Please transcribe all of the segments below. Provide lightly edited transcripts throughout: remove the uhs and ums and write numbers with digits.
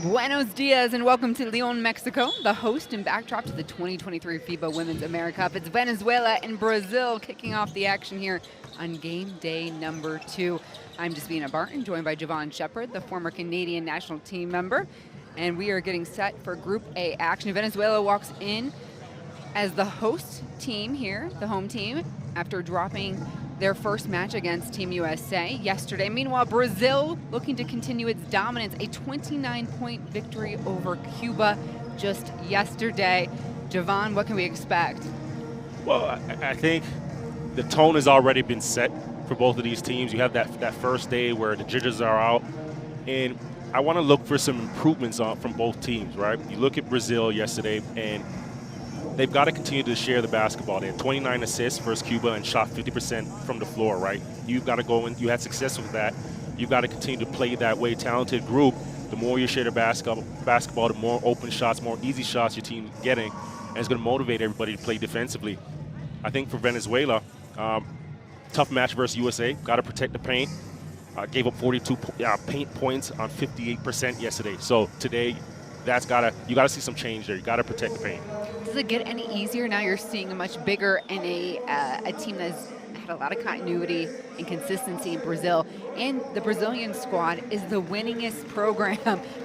Buenos dias and welcome to Leon, Mexico, the host and backdrop to the 2023 FIBA Women's AmeriCup. It's Venezuela and Brazil kicking off the action here on game day number 2. I'm Jasmina Barton, joined by Javon Shepard, the former Canadian national team member, and we are getting set for Group A action. Venezuela walks in as the host team here, the home team, after dropping their first match against Team USA yesterday. Meanwhile, Brazil looking to continue its dominance, a 29-point victory over Cuba just yesterday. Javon, what can we expect? Well, I think the tone has already been set for both of these teams. You have that first day where the jitters are out, and I want to look for some improvements from both teams, right? You look at Brazil yesterday, and they've got to continue to share the basketball. They had 29 assists versus Cuba and shot 50% from the floor, right? You've got to go in. You had success with that. You've got to continue to play that way. Talented group, the more you share the basketball, the more open shots, more easy shots your team's getting, and it's going to motivate everybody to play defensively. I think for Venezuela, tough match versus USA. Got to protect the paint. Gave up 42 paint points on 58% yesterday. So today, you got to see some change there. You got to protect the paint. Does it get any easier now? You're seeing a much bigger and a team that's had a lot of continuity and consistency in Brazil. And the Brazilian squad is the winningest program,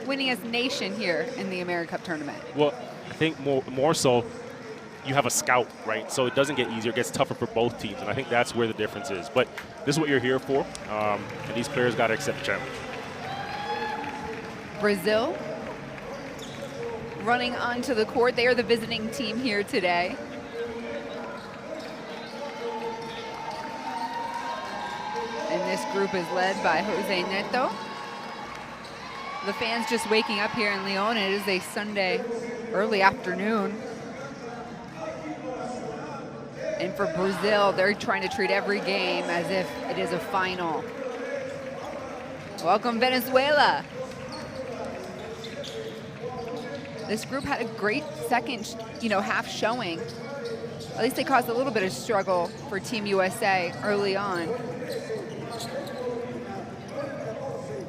winningest nation here in the AmeriCup tournament. Well, I think more so, you have a scout, right? So it doesn't get easier. It gets tougher for both teams, and I think that's where the difference is. But this is what you're here for, and these players got to accept the challenge. Brazil running onto the court. They are the visiting team here today. And this group is led by Jose Neto. The fans just waking up here in Leon. It is a Sunday early afternoon. And for Brazil, they're trying to treat every game as if it is a final. Welcome, Venezuela. This group had a great second, half showing. At least they caused a little bit of struggle for Team USA early on.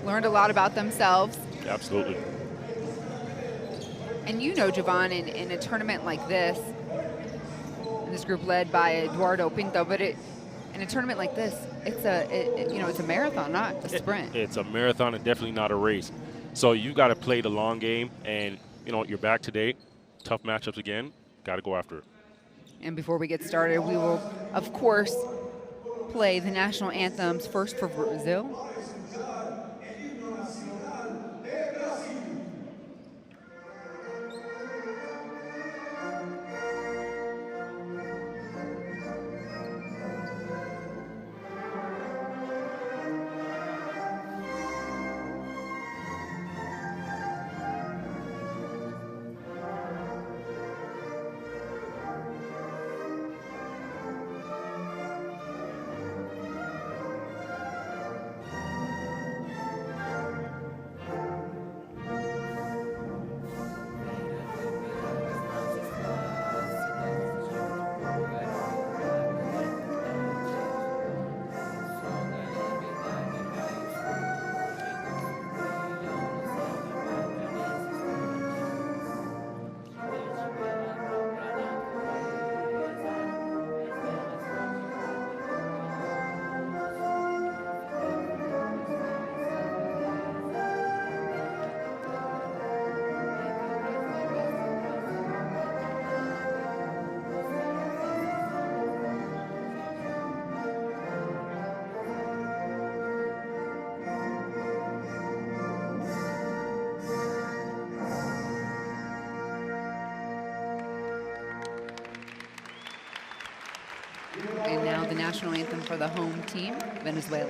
Learned a lot about themselves. Absolutely. And Javon, in a tournament like this group led by Eduardo Pinto, but in a tournament like this, it's a marathon, not a sprint. It's a marathon and definitely not a race. So you got to play the long game, and you're back today. Tough matchups again. Got to go after it. And before we get started, we will, of course, play the national anthems first for Brazil. And now the national anthem for the home team, Venezuela.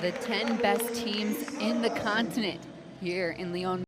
The 10 best teams in the continent here in Lyon.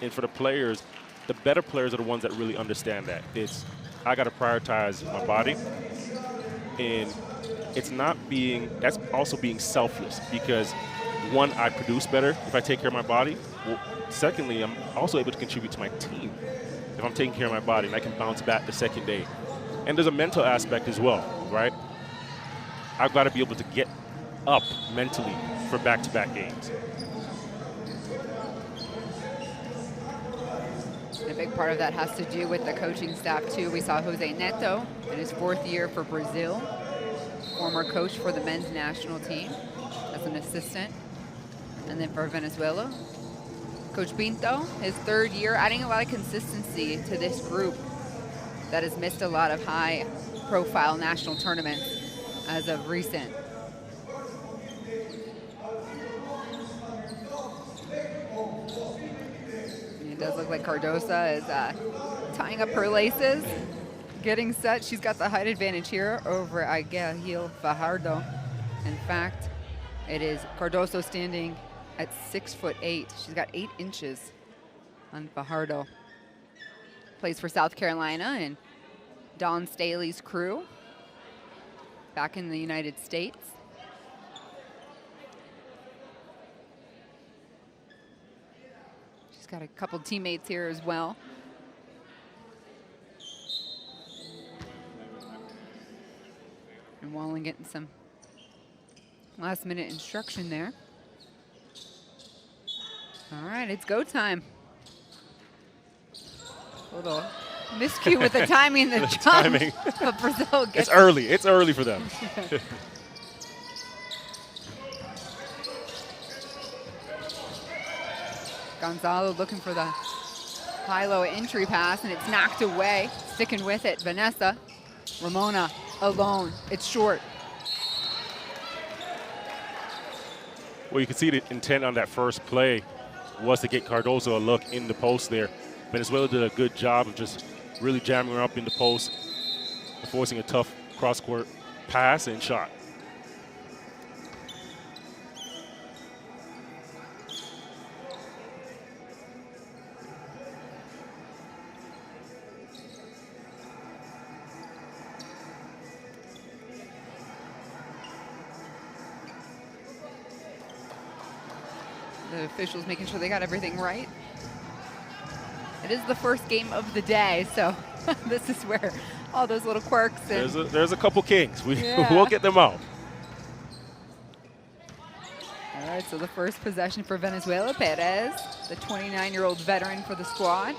And for the players, the better players are the ones that really understand that. It's, I got to prioritize my body. And it's not being, that's also being selfless because, one, I produce better if I take care of my body. Well, secondly, I'm also able to contribute to my team if I'm taking care of my body and I can bounce back the second day. And there's a mental aspect as well, right? I've got to be able to get up mentally for back-to-back games. A big part of that has to do with the coaching staff, too. We saw Jose Neto in his 4th year for Brazil, former coach for the men's national team as an assistant. And then for Venezuela, Coach Pinto, his 3rd year, adding a lot of consistency to this group that has missed a lot of high-profile national tournaments as of recent. It does look like Cardosa is tying up her laces, getting set. She's got the height advantage here over Aguil Fajardo. In fact, it is Cardoso standing at 6'8". She's got 8 inches on Fajardo. Plays for South Carolina and Dawn Staley's crew back in the United States. She's got a couple teammates here as well. And Wallen getting some last-minute instruction there. All right, it's go time. A little miscue with the timing, the jump. Timing. But Brazil gets It's early. It's early for them. Gonzalo looking for the high-low entry pass, and it's knocked away. Sticking with it, Vanessa. Ramona alone. It's short. Well, you can see the intent on that first play was to get Cardozo a look in the post there. Venezuela did a good job of just really jamming her up in the post and forcing a tough cross-court pass and shot. The officials making sure they got everything right. It is the first game of the day, so this is where all those little quirks. And there's a couple kings. We'll get them out. All right, so the first possession for Venezuela. Perez, the 29-year-old veteran for the squad.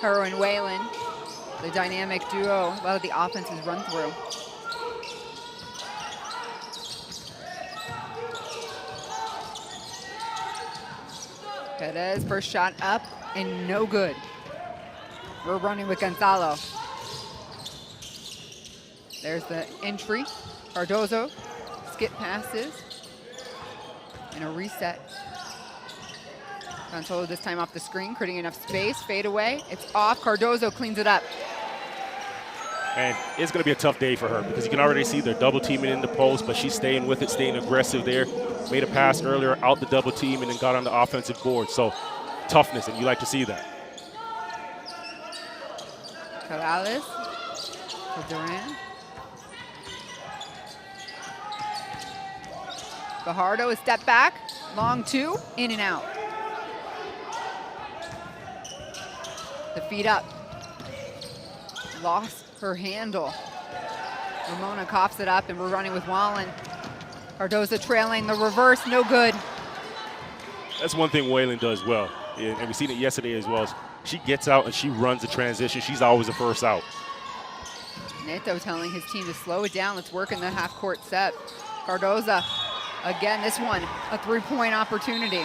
Her and Whalen, the dynamic duo. A lot of the offense is run through. Perez, first shot up and no good. We're running with Gonzalo. There's the entry. Cardozo, skip passes, and a reset. Gonzalo this time off the screen, creating enough space, fade away. It's off, Cardozo cleans it up. And it's going to be a tough day for her because you can already see they're double teaming in the post, but she's staying with it, staying aggressive there. Made a pass earlier out the double team and then got on the offensive board. So toughness, and you like to see that. Corrales for Duran. Fajardo, a step back, long two, in and out. The feet up. Lost her handle. Ramona coughs it up, and we're running with Wallen. Cardozo trailing the reverse, no good. That's one thing Whalen does well, and we've seen it yesterday as well. She gets out and she runs the transition. She's always the first out. Neto telling his team to slow it down. Let's work in the half-court set. Cardozo, again, this one, a three-point opportunity.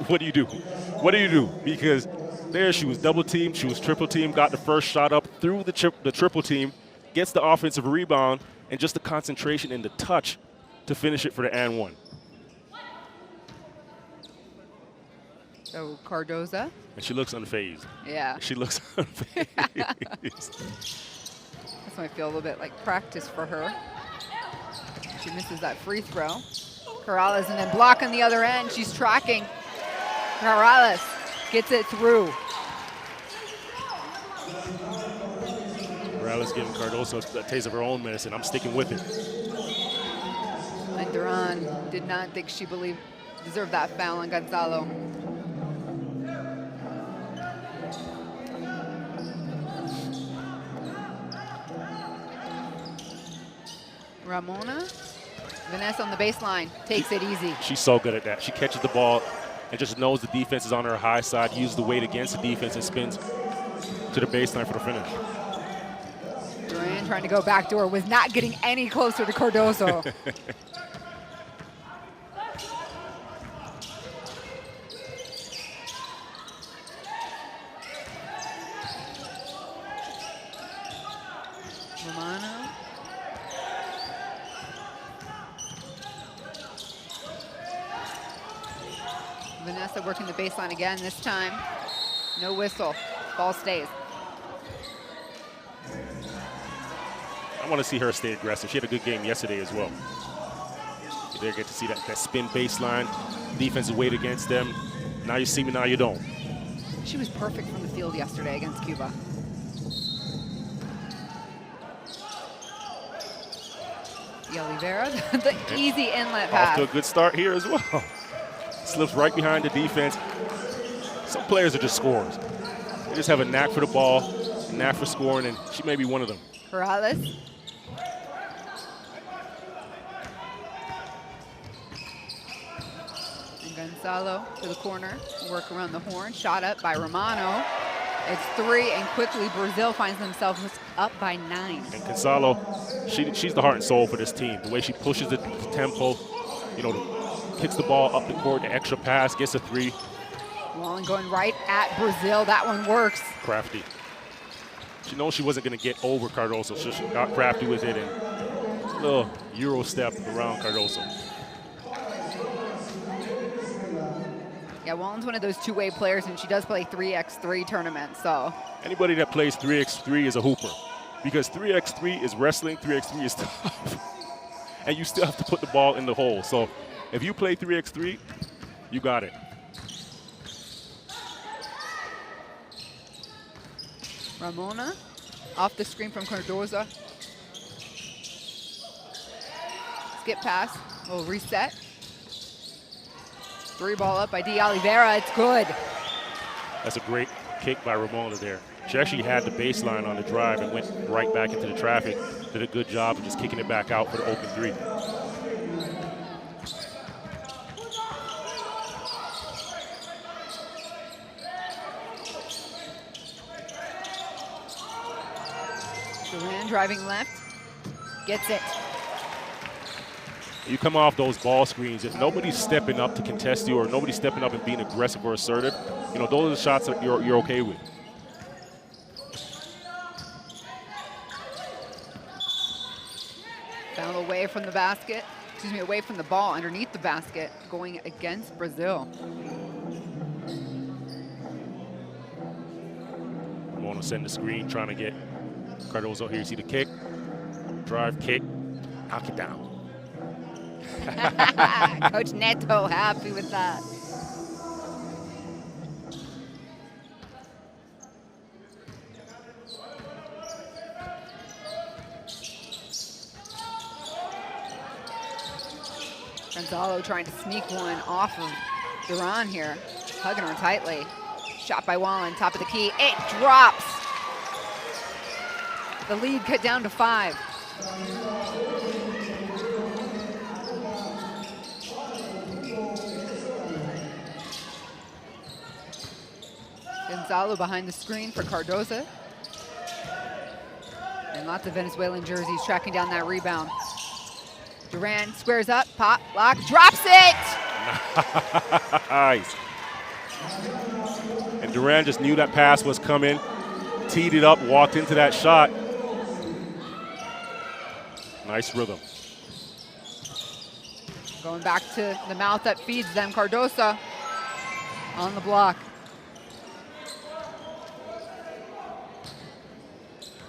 What do you do? What do you do? Because there she was double teamed, she was triple teamed, got the first shot up through the triple team, gets the offensive rebound, and just the concentration and the touch to finish it for the and one. So Cardozo. And she looks unfazed. Yeah. She looks unfazed. This might feel a little bit like practice for her. She misses that free throw. Corrales and then block on the other end. She's tracking. Corrales gets it through. Corrales giving Cardozo a taste of her own medicine. I'm sticking with it. And Duran did not think she deserved that foul on Gonzalo. Ramona, Vanessa on the baseline, takes it easy. She's so good at that. She catches the ball and just knows the defense is on her high side, uses the weight against the defense and spins to the baseline for the finish. Duran trying to go backdoor, was not getting any closer to Cardozo. Romano. Vanessa working the baseline again this time. No whistle. Ball stays. I want to see her stay aggressive. She had a good game yesterday as well. You get to see that spin baseline, defensive weight against them. Now you see me, now you don't. She was perfect from the field yesterday against Cuba. The Oliveira, the easy inlet pass. Off to a good start here as well. Slips right behind the defense. Some players are just scorers. They just have a knack for the ball, a knack for scoring, and she may be one of them. Corrales. And Gonzalo to the corner, work around the horn. Shot up by Romano. It's three, and quickly Brazil finds themselves up by 9. And Gonzalo, she's the heart and soul for this team. The way she pushes the tempo, kicks the ball up the court, the extra pass, gets a three. Wallen going right at Brazil. That one works. Crafty. She knows she wasn't going to get over Cardoso, so she got crafty with it and a little Euro step around Cardoso. Yeah, Wallen's one of those two-way players, and she does play 3x3 tournaments, so. Anybody that plays 3x3 is a hooper, because 3x3 is wrestling, 3x3 is tough, and you still have to put the ball in the hole. So if you play 3x3, you got it. Ramona off the screen from Cardoza. Skip pass, little reset. 3-ball up by De Oliveira, it's good. That's a great kick by Ramona there. She actually had the baseline on the drive and went right back into the traffic. Did a good job of just kicking it back out for the open 3. Duran driving left, gets it. You come off those ball screens, if nobody's stepping up to contest you or nobody's stepping up and being aggressive or assertive, you know, those are the shots that you're okay with. Foul away from the basket, excuse me, away from the ball, underneath the basket, going against Brazil. Ramona send the screen, trying to get Cardozo here. You see the kick, drive, kick, knock it down. Coach Neto happy with that. Gonzalo trying to sneak one off of Duran here, hugging her tightly. Shot by Wallen, top of the key, it drops. The lead cut down to 5. Gonzalo behind the screen for Cardoza. And lots of Venezuelan jerseys tracking down that rebound. Duran squares up, pop, lock, drops it! Nice. And Duran just knew that pass was coming, teed it up, walked into that shot. Nice rhythm. Going back to the mouth that feeds them, Cardoza on the block.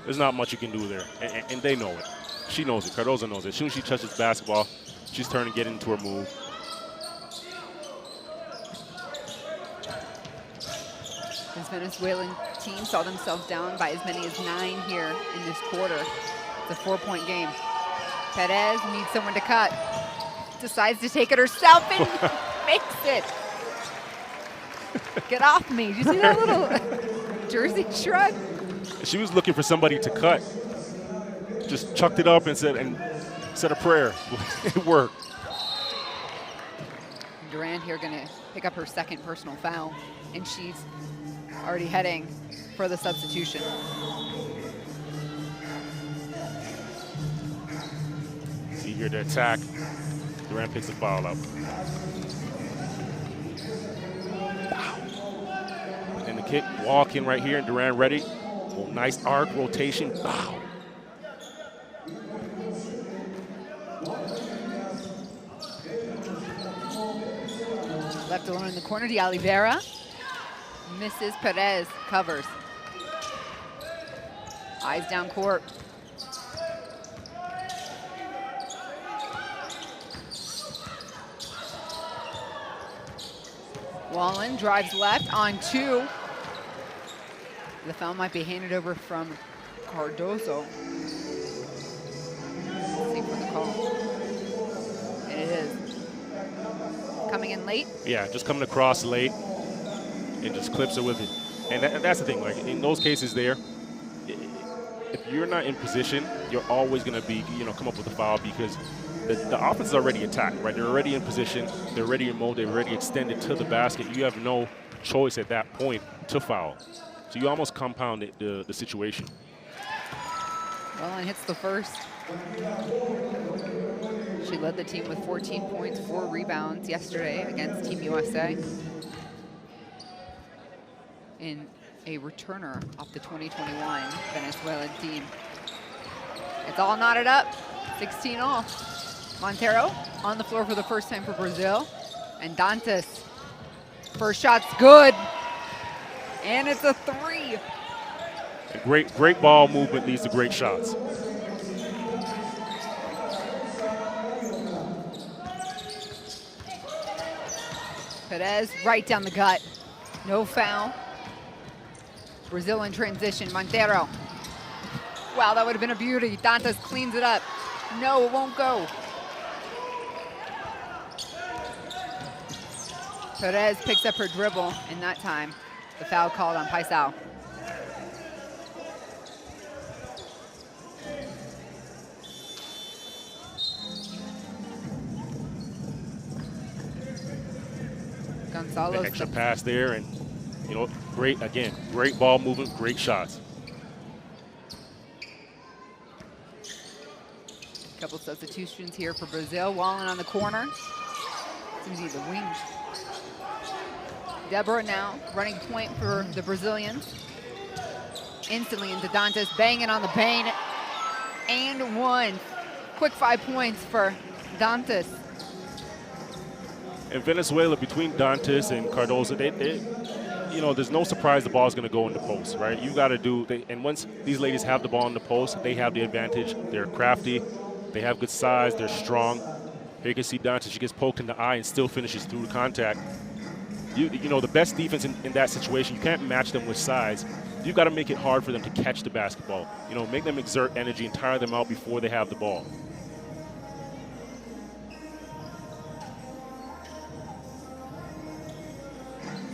There's not much you can do there, and they know it. She knows it. Cardoza knows it. As soon as she touches basketball, she's turning to get into her move. This Venezuelan team saw themselves down by as many as 9 here in this quarter. It's a 4-point game. Perez needs someone to cut. Decides to take it herself and makes it. Get off me. Did you see that little jersey shrug? She was looking for somebody to cut. Just chucked it up and said a prayer. It worked. Duran here gonna pick up her second personal foul, and she's already heading for the substitution. See here the attack. Duran picks the foul up. Wow. And the kick, walk in right here, and Duran ready. Oh, nice arc, rotation. Wow. Left alone in the corner, De Oliveira. Misses, Perez covers. Eyes down court. Wallen drives left on 2. The foul might be handed over from Cardozo. Let's see for the call. And it is. Coming in late? Yeah, just coming across late and just clips her with it. And that's the thing, like in those cases there, if you're not in position, you're always going to be, come up with a foul because the offense is already attacked, right? They're already in position, they're already in mode, they're already extended to the basket. You have no choice at that point to foul. So you almost compound the situation. Wallen hits the first. She led the team with 14 points, 4 rebounds yesterday against Team USA. And a returner off the 2021 Venezuelan team. It's all knotted up, 16 all. Montero on the floor for the first time for Brazil. And Dantas, first shot's good. And it's a 3. Great ball movement leads to great shots. Perez right down the gut. No foul. Brazil in transition. Montero. Wow, that would have been a beauty. Dantas cleans it up. No, it won't go. Perez picks up her dribble, and that time, the foul called on Paisao. Gonzalo. An extra pass there, and great ball movement, great shots. Couple substitutions here for Brazil. Wallen on the corner. Seems to be the wing. Deborah now running point for the Brazilians. Instantly into Dantas, banging on the paint. And 1. Quick 5 points for Dantas. And Venezuela, between Dantas and Cardozo, there's no surprise the ball's going to go in the post, right? You got to do, and once these ladies have the ball in the post, they have the advantage. They're crafty. They have good size. They're strong. Here you can see Dantas. She gets poked in the eye and still finishes through the contact. The best defense in that situation, you can't match them with size. You've got to make it hard for them to catch the basketball. Make them exert energy and tire them out before they have the ball.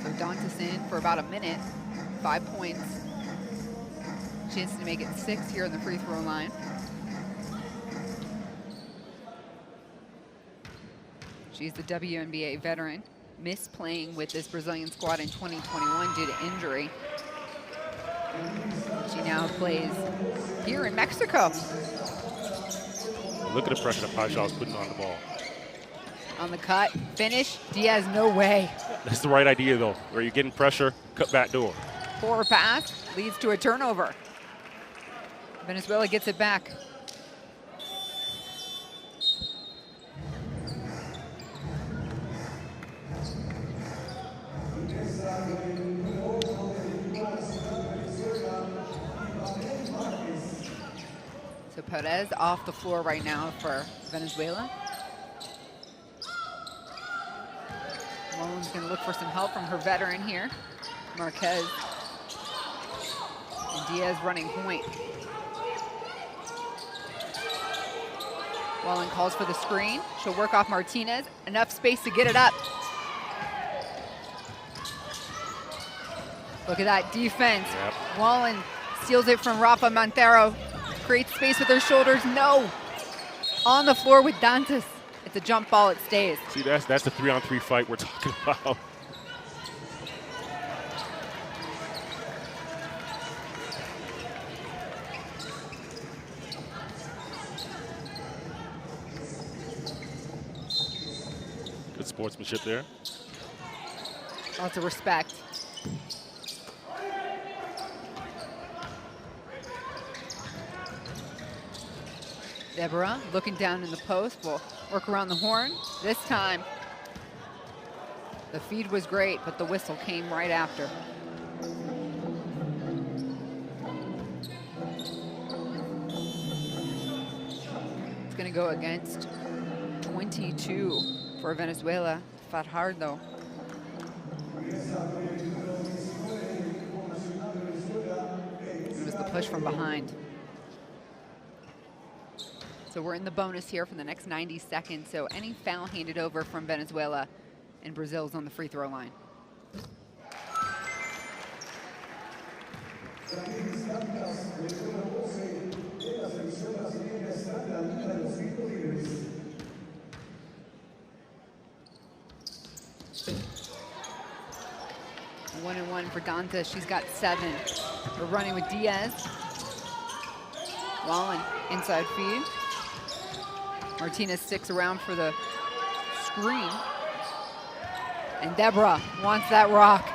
So Dantas in for about a minute. 5 points. Chance to make it 6 here on the free throw line. She's the WNBA veteran. Missed playing with this Brazilian squad in 2021 due to injury. She now plays here in Mexico. Look at the pressure that Paisao is putting on the ball. On the cut, finish, Diaz, no way. That's the right idea, though, where you're getting pressure, cut back door. Poor pass leads to a turnover. Venezuela gets it back. So Perez off the floor right now for Venezuela. Mullen's going to look for some help from her veteran here, Marquez. And Diaz running point. Wallen calls for the screen. She'll work off Martinez. Enough space to get it up. Look at that defense. Yep. Wallen steals it from Rafa Montero. Creates space with her shoulders. No. On the floor with Dantas. It's a jump ball. It stays. See, that's the 3-on-3 fight we're talking about. Good sportsmanship there. Lots of respect. Deborah looking down in the post, will work around the horn. This time, the feed was great, but the whistle came right after. It's gonna go against 22 for Venezuela. Fajardo. It was the push from behind. So we're in the bonus here for the next 90 seconds. So any foul handed over from Venezuela, and Brazil's on the free throw line. One and one for Dantas. She's got 7. We're running with Diaz. Wallen inside feed. Martinez sticks around for the screen. And Deborah wants that rock.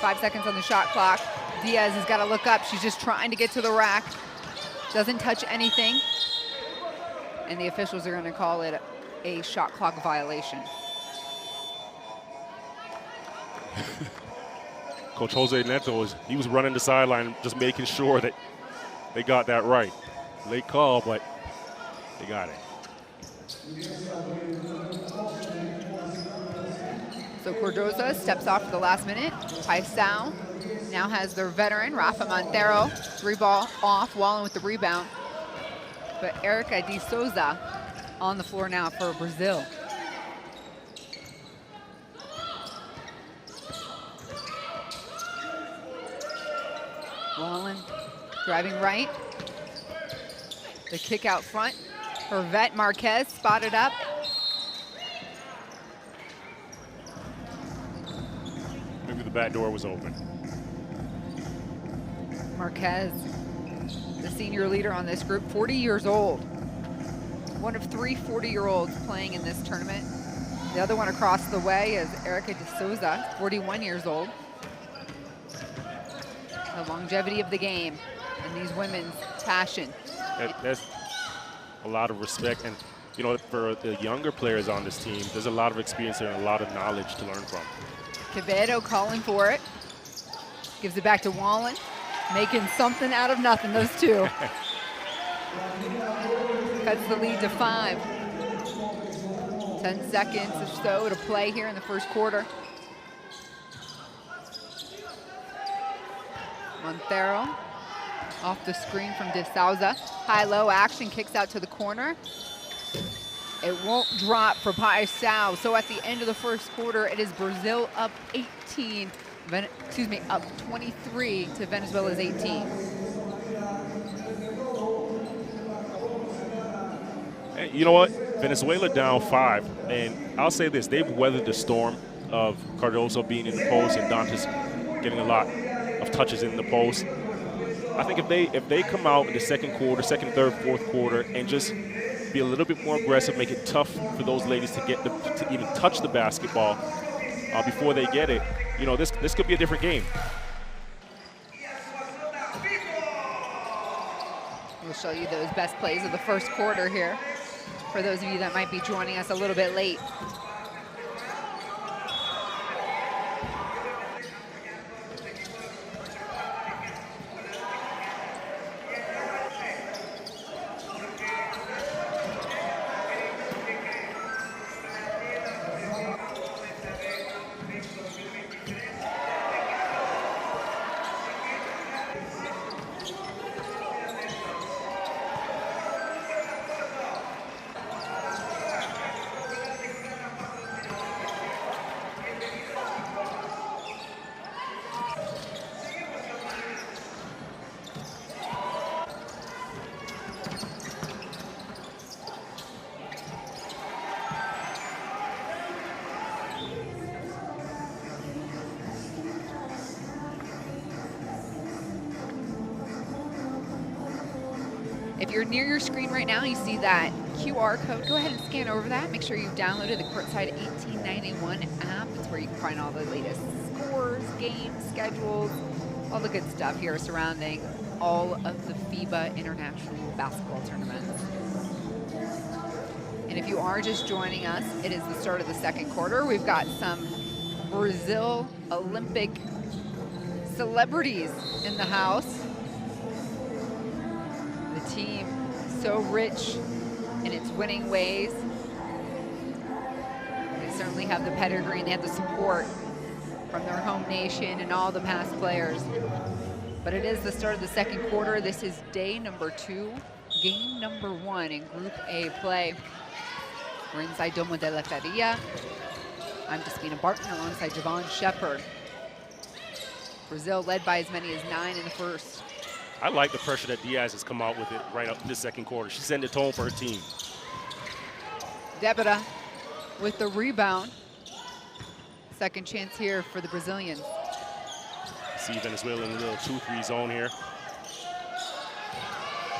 5 seconds on the shot clock. Diaz has got to look up. She's just trying to get to the rack. Doesn't touch anything. And the officials are going to call it a shot clock violation. Coach Jose Neto, he was running the sideline, just making sure that they got that right. Late call, but they got it. So Cordoza steps off for the last minute. Paisao now has their veteran, Rafa Montero, 3-ball off, Wallen with the rebound. But Erica de Souza on the floor now for Brazil. Wallen driving right. The kick out front. Hervette Marquez spotted up. Maybe the back door was open. Marquez, the senior leader on this group, 40 years old. One of 3 40-year-olds playing in this tournament. The other one across the way is Erica de Souza, 41 years old. The longevity of the game and these women's passion. That's a lot of respect, and you know, for the younger players on this team, there's a lot of experience and a lot of knowledge to learn from. Quevedo calling for it. Gives it back to Wallen. Making something out of nothing, those two. Cuts the lead to 5. 10 seconds or so to play here in the first quarter. Montero off the screen from De Souza. High-low action, kicks out to the corner. It won't drop for Paisao. So at the end of the first quarter, it is Brazil up 18. Up 23 to Venezuela's 18. And you know what? Venezuela down 5, and I'll say this: they've weathered the storm of Cardoso being in the post and Dantas getting a lot of touches in the post. I think if they come out in the second quarter, second, third, fourth quarter, and just be a little bit more aggressive, make it tough for those ladies to even touch the basketball before they get it, you know, this could be a different game. We'll show you those best plays of the first quarter here for those of you that might be joining us a little bit late. If you're near your screen right now, you see that QR code. Go ahead and scan over that. Make sure you've downloaded the Courtside 1891 app. It's where you can find all the latest scores, games, schedules, all the good stuff here surrounding all of the FIBA international basketball tournaments. And if you are just joining us, it is the start of the second quarter. We've got some Brazil Olympic celebrities in the house. The team so rich in its winning ways. They certainly have the pedigree and they have the support from their home nation and all the past players. But it is the start of the second quarter. This is day number 2, game number 1 in Group A play. We're inside Domo de la Feria. I'm Despina Barton alongside Javon Shepard. Brazil led by as many as 9 in the first. I like the pressure that Diaz has come out with it right up this second quarter. She set the tone for her team. Debora with the rebound. Second chance here for the Brazilians. See Venezuela in a little 2-3 zone here.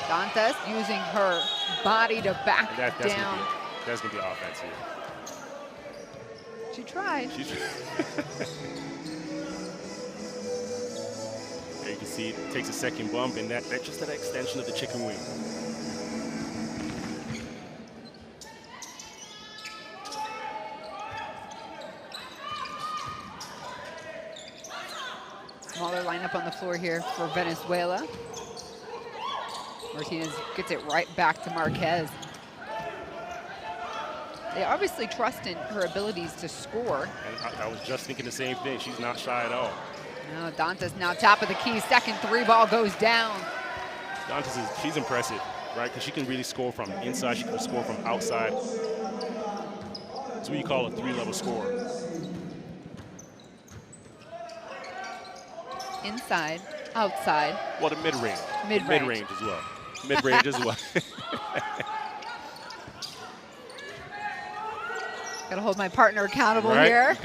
Dantas using her body to back down. That's going to be offense here. She tried. you can see it takes a second bump, and that's just that extension of the chicken wing. Smaller lineup on the floor here for Venezuela. Martinez gets it right back to Marquez. They obviously trust in her abilities to score. And I was just thinking the same thing. She's not shy at all. Now Dantas now top of the key. Second three ball goes down. Dantas she's impressive, right? Because she can really score from inside. She can score from outside. That's what you call a three-level scorer. Inside, outside. Well, the mid-range. Mid-range. Mid-range as well. Mid-range as well. Gotta hold my partner accountable right? here.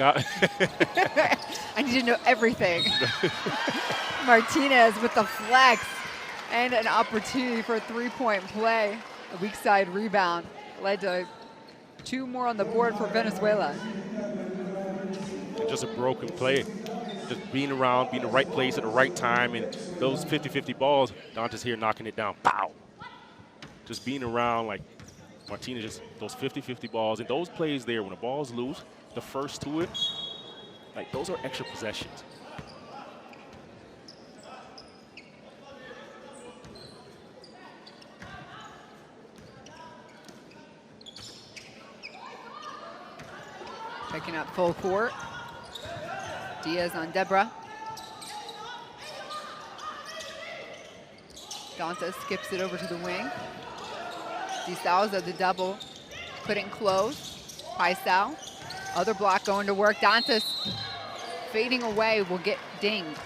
I need to know everything. Martinez with the flex and an opportunity for a three-point play. A weak side rebound led to 2 more on the board for Venezuela. Just a broken play. Just being around, being in the right place at the right time, and those 50-50 balls, Dantas here knocking it down. Pow! Just being around, like Martinez, just those 50-50 balls, and those plays there, when the ball's loose, the first to it, like those are extra possessions. Picking up full court. Diaz on Deborah. Dantas skips it over to the wing. De Souza, the double, couldn't close. Paisao, other block going to work. Dantas fading away, will get dinged.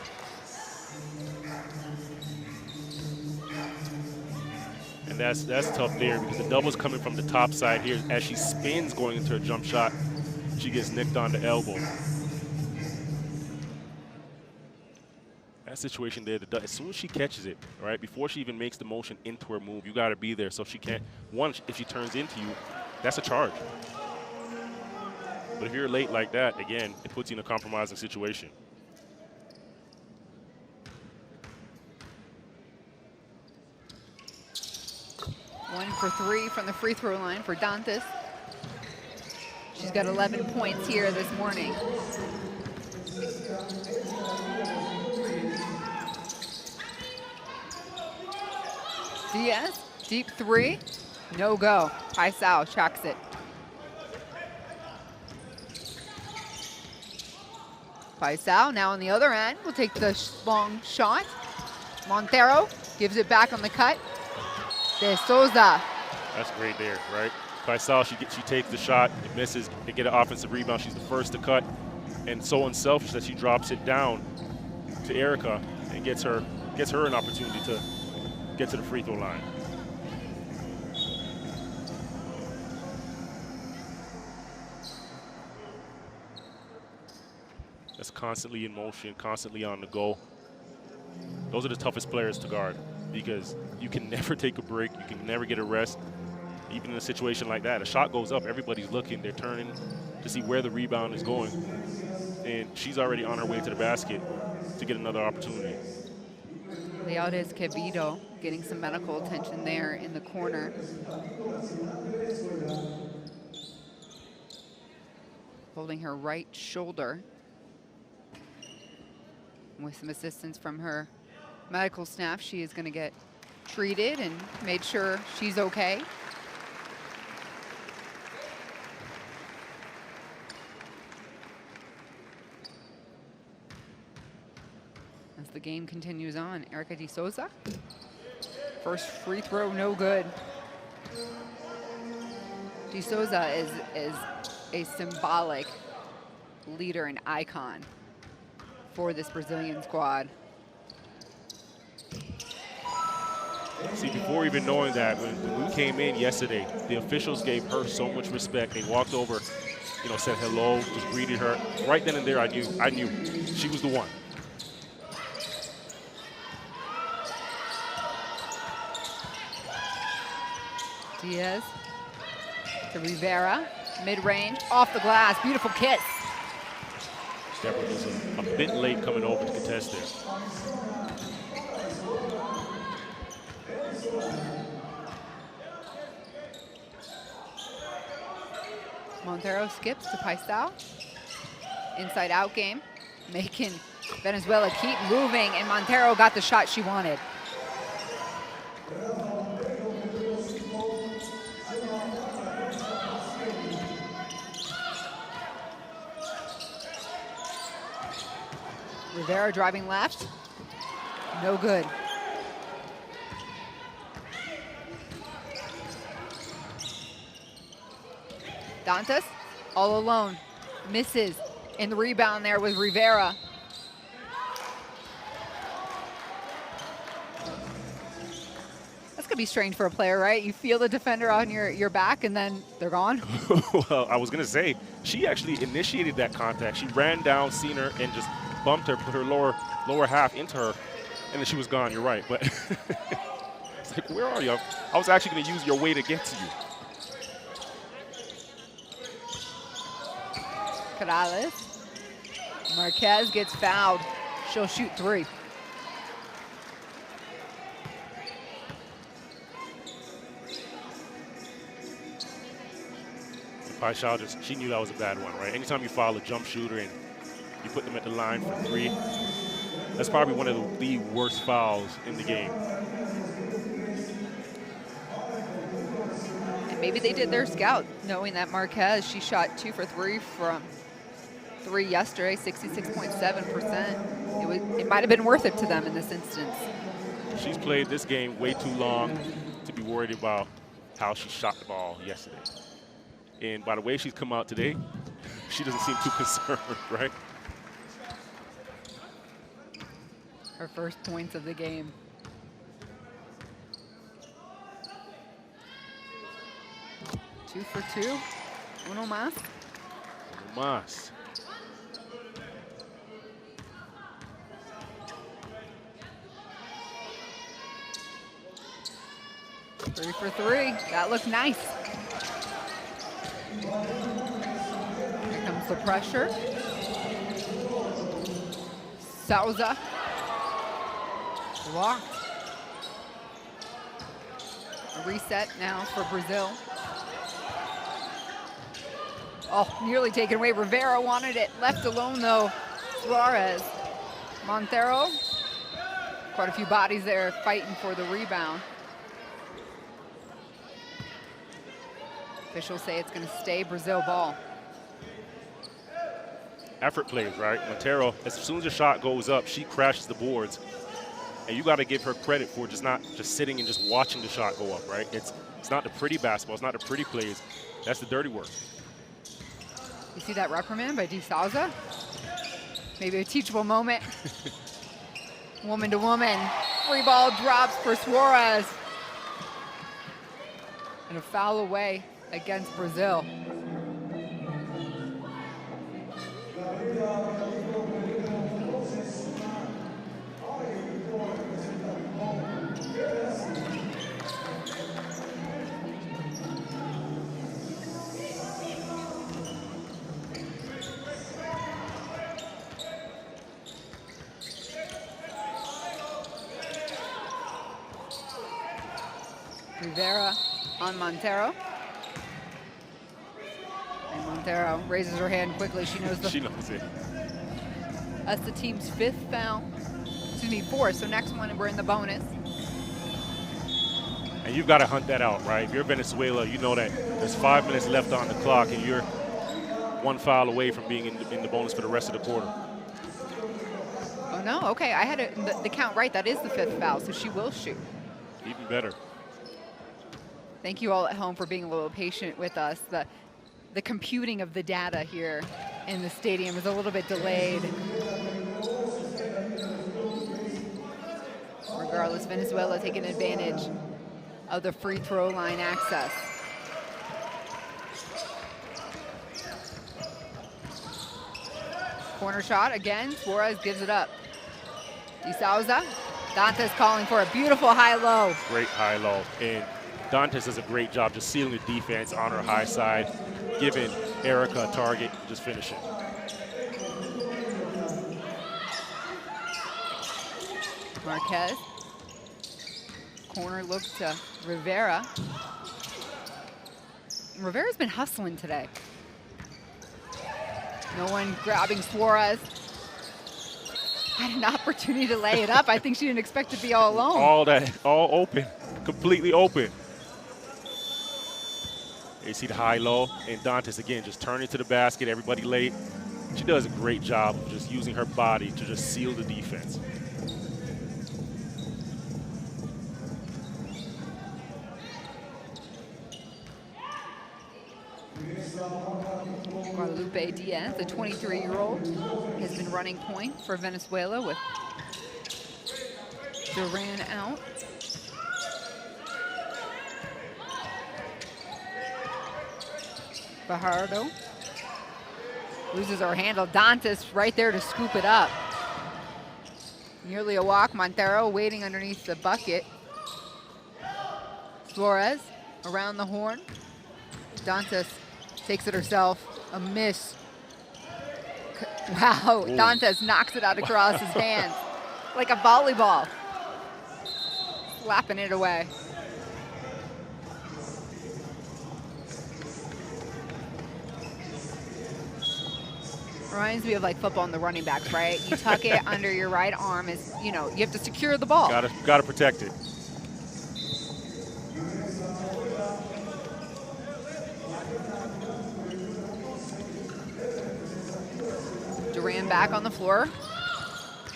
And that's tough there, because the double's coming from the top side here. As she spins going into her jump shot, she gets nicked on the elbow. That situation there, as soon as she catches it, right, before she even makes the motion into her move, you got to be there so she can't, one, if she turns into you, that's a charge. But if you're late like that, again, it puts you in a compromising situation. One for 3 from the free throw line for Dantas. She's got 11 points here this morning. Diaz, deep 3, no go. Paisao tracks it. Paisao now on the other end will take the long shot. Montero gives it back on the cut. De Souza. That's great there, right? Paisao, she takes the shot, it misses, they get an offensive rebound. She's the first to cut, and so unselfish that she drops it down to Erica and gets her an opportunity to get to the free throw line. That's constantly in motion, constantly on the go. Those are the toughest players to guard, because you can never take a break, you can never get a rest. Even in a situation like that, a shot goes up, everybody's looking, they're turning to see where the rebound is going. And she's already on her way to the basket to get another opportunity. Lealdes Quevedo getting some medical attention there in the corner. Holding her right shoulder. With some assistance from her medical staff, she is going to get treated and made sure she's okay. As the game continues on, Erica De Souza. First free throw, no good. De Souza is a symbolic leader and icon for this Brazilian squad. See, before even knowing that, when we came in yesterday, the officials gave her so much respect. They walked over, you know, said hello, just greeted her. Right then and there, I knew she was the one. Diaz to Rivera, mid-range, off the glass, beautiful kiss. Deborah was a bit late coming over to contest there. Montero skips to Paisao. Inside out game, making Venezuela keep moving, and Montero got the shot she wanted. Rivera driving left, no good. Dantas, all alone, misses, and the rebound there with Rivera. That's gonna be strange for a player, right? You feel the defender on your back and then they're gone. Well, I was gonna say, she actually initiated that contact. She ran down, seen her, and just bumped her, put her lower half into her, and then she was gone, you're right. But it's like, where are you? I was actually gonna use your way to get to you. Corrales. Marquez gets fouled. She'll shoot 3. Paisao she knew that was a bad one, right? Anytime you foul a jump shooter and you put them at the line for 3, that's probably one of the worst fouls in the game. And maybe they did their scout, knowing that Marquez, she shot 2 for 3 from 3 yesterday, 66.7%. It might have been worth it to them in this instance. She's played this game way too long to be worried about how she shot the ball yesterday. And by the way she's come out today, she doesn't seem too concerned, right? Her first points of the game. Two for 2. Uno más. Uno más. Three for 3. That looked nice. Here comes the pressure. Souza. Blocked. A reset now for Brazil. Oh, nearly taken away. Rivera wanted it. Left alone, though. Suarez. Montero. Quite a few bodies there fighting for the rebound. Officials say it's going to stay Brazil ball. Effort plays, right? Montero, as soon as the shot goes up, she crashes the boards. And you got to give her credit for not just sitting and just watching the shot go up, right? It's not the pretty basketball. It's not the pretty plays. That's the dirty work. You see that reprimand by De Souza? Maybe a teachable moment. Woman to woman. 3 ball drops for Suarez. And a foul away against Brazil. Rivera on Montero. And Montero raises her hand quickly. She knows She knows it. That's the team's 5th foul. Excuse me, 4th. So next one, we're in the bonus. And you've got to hunt that out, right? If you're Venezuela, you know that there's 5 minutes left on the clock, and you're 1 foul away from being in the bonus for the rest of the quarter. Oh, no. Okay, I had the count right. That is the 5th foul, so she will shoot. Even better. Thank you all at home for being a little patient with us. The computing of the data here in the stadium is a little bit delayed. Regardless, Venezuela taking advantage of the free throw line access. Corner shot again, Suarez gives it up. De Souza, Dantas calling for a beautiful high-low. Great high-low, and Dantas does a great job just sealing the defense on her high side, giving Erica a target, just finish it. Marquez. Corner look to Rivera. Rivera's been hustling today. No one grabbing Suarez. Had an opportunity to lay it up. I think she didn't expect to be all alone. All open, completely open. You see the high-low, and Dantes again just turning to the basket, everybody late. She does a great job of just using her body to just seal the defense. Guadalupe Diaz, the 23-year-old, has been running point for Venezuela with Duran out. Fajardo loses her handle. Dantes right there to scoop it up. Nearly a walk. Montero waiting underneath the bucket. Suarez around the horn. Dantes takes it herself. A miss. Wow, ooh. Dantes knocks it out across his hands like a volleyball. Slapping it away. Reminds me of like football and the running backs, right? You tuck it under your right arm, is, you know, you have to secure the ball. Gotta protect it. Duran back on the floor,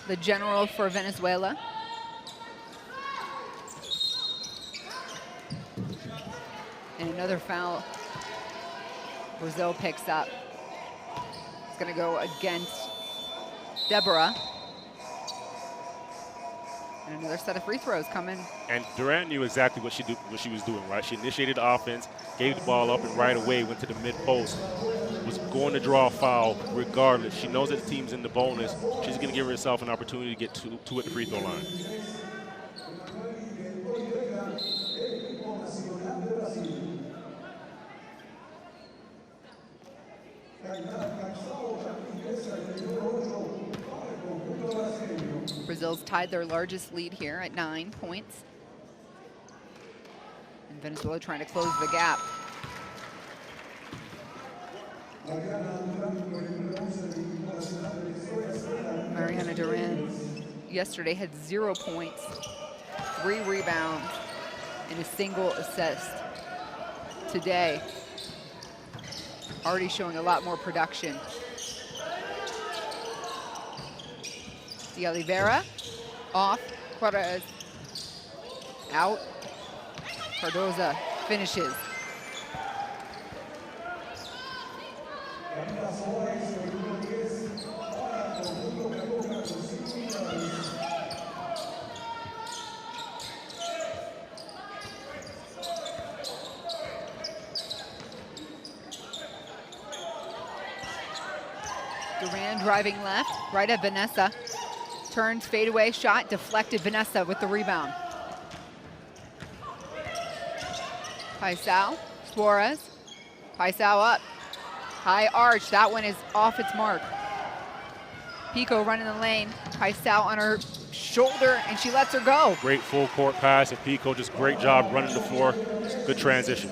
the general for Venezuela. And another foul Brazil picks up. It's gonna go against Deborah. And another set of free throws coming. And Durant knew exactly what she was doing, right? She initiated the offense, gave the ball up, and right away went to the mid-post. Was going to draw a foul regardless. She knows that the team's in the bonus. She's going to give herself an opportunity to get two at the free throw line. Brazil's tied their largest lead here at 9 points. And Venezuela trying to close the gap. Mariana Duran yesterday had 0 points, 3 rebounds, and a single assist. Today, already showing a lot more production. De Oliveira off, Juarez out, Cardoza finishes. Duran driving left, right at Vanessa. Turns, fadeaway shot, deflected. Vanessa with the rebound. Paisao, Suarez. Paisao up. High arch, that one is off its mark. Pico running the lane. Paisao on her shoulder, and she lets her go. Great full court pass, and Pico just great job running the floor. Good transition.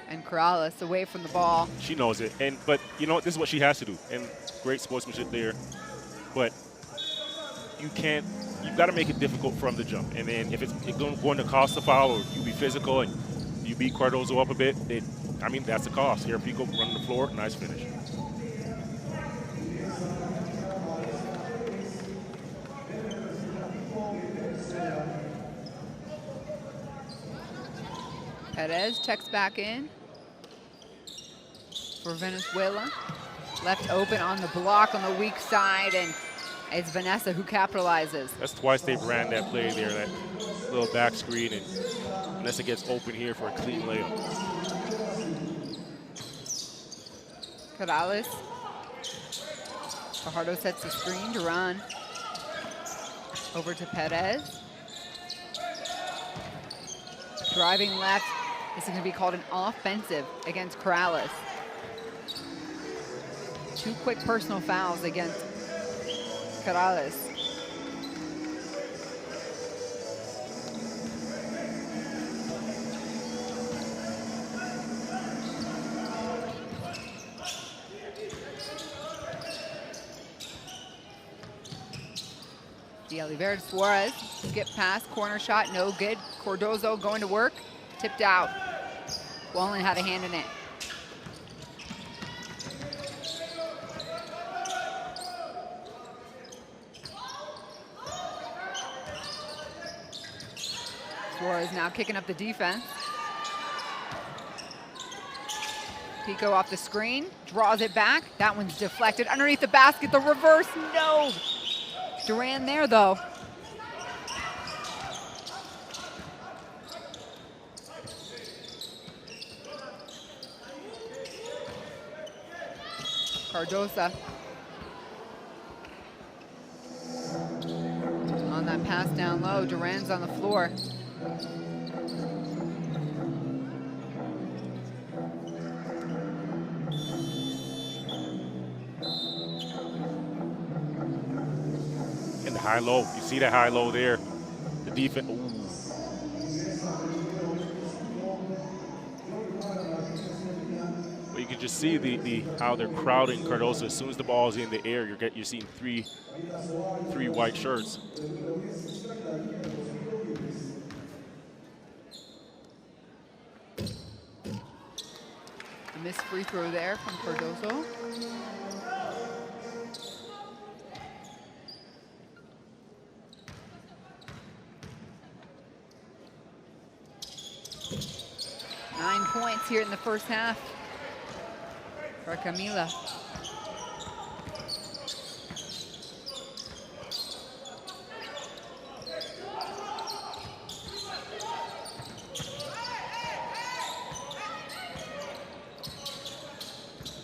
And Corrales away from the ball. She knows it, but you know what? This is what she has to do, and great sportsmanship there. But you've got to make it difficult from the jump. And then if it's going to cost a foul, or you be physical and you beat Cardozo up a bit, I mean, that's the cost. Here, Pico running the floor, nice finish. Perez checks back in for Venezuela. Left open on the block on the weak side, and it's Vanessa who capitalizes. That's twice they've ran that play there, that little back screen, and Vanessa gets open here for a clean layup. Corrales. Fajardo sets the screen. Duran over to Perez. Driving left. This is going to be called an offensive against Corrales. 2 quick personal fouls against Corrales. De Oliveira to Suarez, skip pass, corner shot, no good. Cardozo going to work, tipped out. Wallen had a hand in it. Suarez now kicking up the defense. Pico off the screen, draws it back. That one's deflected underneath the basket, the reverse, no! Duran there, though. Cardoza. On that pass down low, Duran's on the floor. High-low, you see that high-low there. The defense, well, you can just see how they're crowding Cardozo. As soon as the ball is in the air, you're seeing three white shirts. A missed free throw there from Cardozo. Points here in the first half for Camila.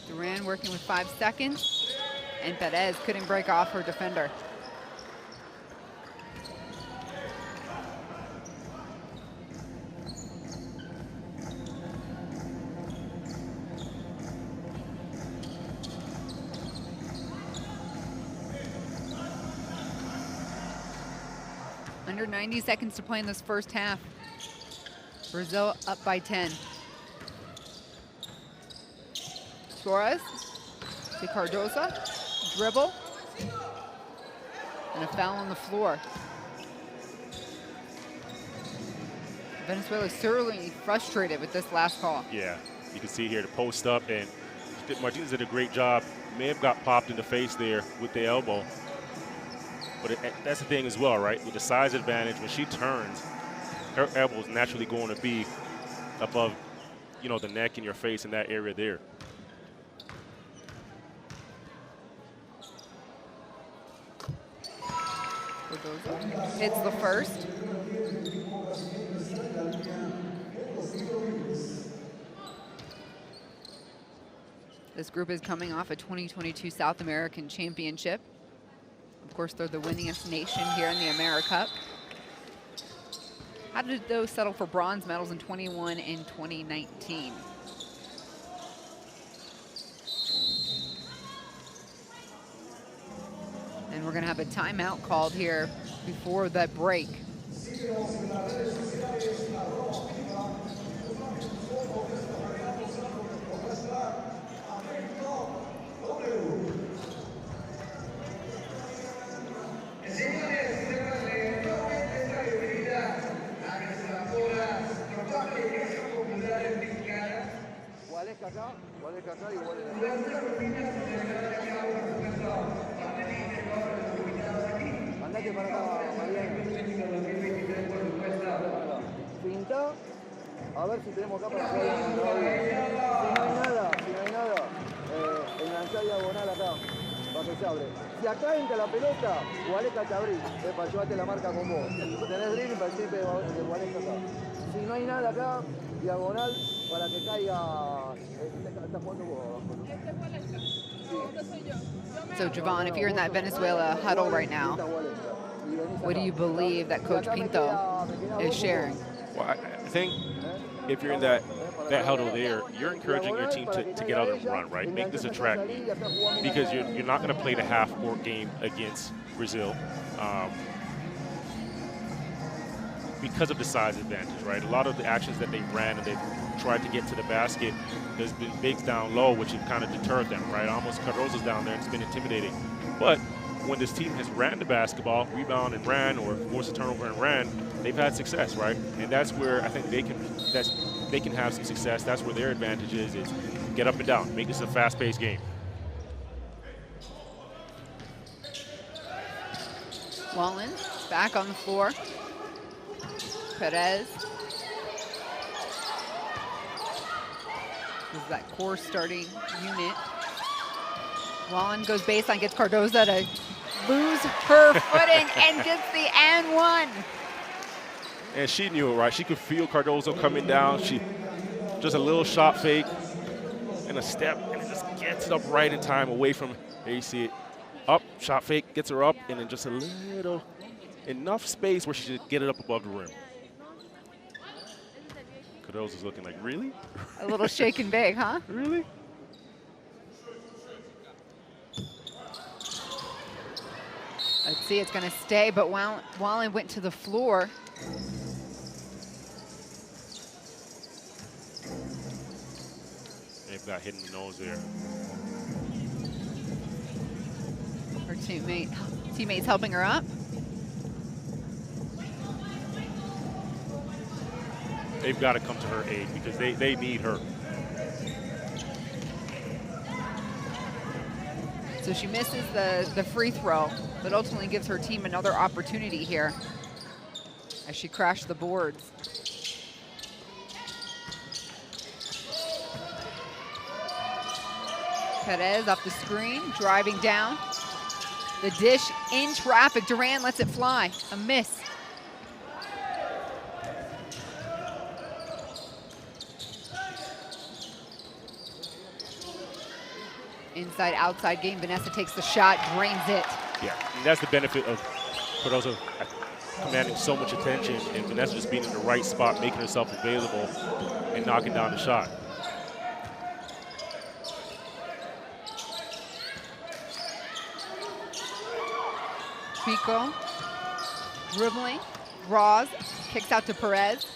Duran working with 5 seconds, and Perez couldn't break off her defender. Under 90 seconds to play in this first half. Brazil up by 10. Suarez to Cardoza, dribble, and a foul on the floor. Venezuela is certainly frustrated with this last call. Yeah, you can see here the post up, and Martinez did a great job. May have got popped in the face there with the elbow. But that's the thing as well, right? With the size advantage, when she turns, her elbow is naturally going to be above, you know, the neck and your face in that area there. Hits the first. This group is coming off a 2022 South American Championship. Of course, they're the winningest nation here in the AmeriCup. How did those settle for bronze medals in 21 and 2019? And we're going to have a timeout called here before that break. Andate para acá, Mariana. Pinta, a ver si tenemos acá para que vayan todavía. Si no hay nada, enganchá diagonal acá, para que se abre. Si acá entra la pelota, Gualeca te abrí, para llevarte la marca con vos. Tenés dribbling para el siempre de Gualeca acá. Si no hay nada acá, diagonal, para que caiga, está jugando vos abajo, ¿no? So, Javon, if you're in that Venezuela huddle right now, what do you believe that Coach Pinto is sharing? Well, I think if you're in that that huddle there, you're encouraging your team to get out and run, right? Make this a track meet, because you're not going to play the half-court game against Brazil because of the size advantage, right? A lot of the actions that they've ran and they've tried to get to the basket, there's been bigs down low, which have kind of deterred them, right? Almost Cardozo's down there, and it's been intimidating. But when this team has ran the basketball, rebound and ran, or forced a turnover and ran, they've had success, right? And that's where I think they can have some success. That's where their advantage is get up and down, make this a fast-paced game. Wallen back on the floor. Perez. This is that core starting unit. Wallen goes baseline, gets Cardozo to lose her footing and gets the and one. And she knew it, right? She could feel Cardozo coming down. She just a little shot fake and a step, and it just gets it up right in time away from, there you see it, up, shot fake, gets her up, and then just a little, enough space where she should get it up above the rim. Cardozo's looking like, really? A little shake and bake, huh? Really? Let's see, it's gonna stay, but Wallen went to the floor. They've got hit in the nose there. Her teammates helping her up. They've got to come to her aid because they need her. So she misses the free throw, but ultimately gives her team another opportunity here as she crashed the boards. Perez off the screen, driving down. The dish in traffic. Duran lets it fly. A miss. Inside, outside game. Vanessa takes the shot, drains it. Yeah, and that's the benefit of Cardozo commanding so much attention and Vanessa just being in the right spot, making herself available and knocking down the shot. Pico, dribbling, draws, kicks out to Perez.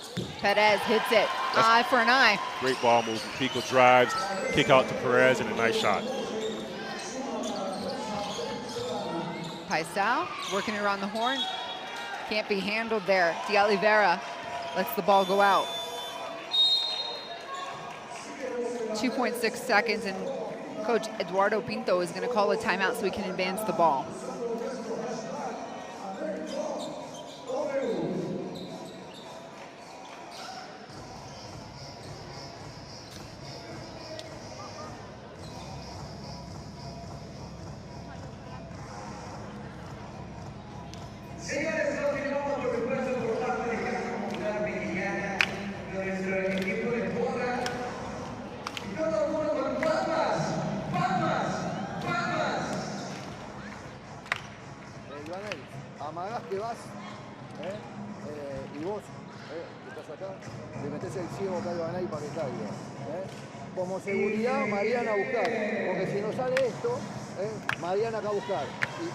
Perez hits it, eye for an eye. Great ball move. Pico drives, kick out to Perez, and a nice shot. Paisao working around the horn. Can't be handled there. De Oliveira lets the ball go out. 2.6 seconds, and Coach Eduardo Pinto is going to call a timeout so we can advance the ball. Amagás que vas, y vos, que estás acá, le metés el ciego acá al Banay para que caiga. Como seguridad, Mariana a buscar, porque si no sale esto, Mariana acá a buscar,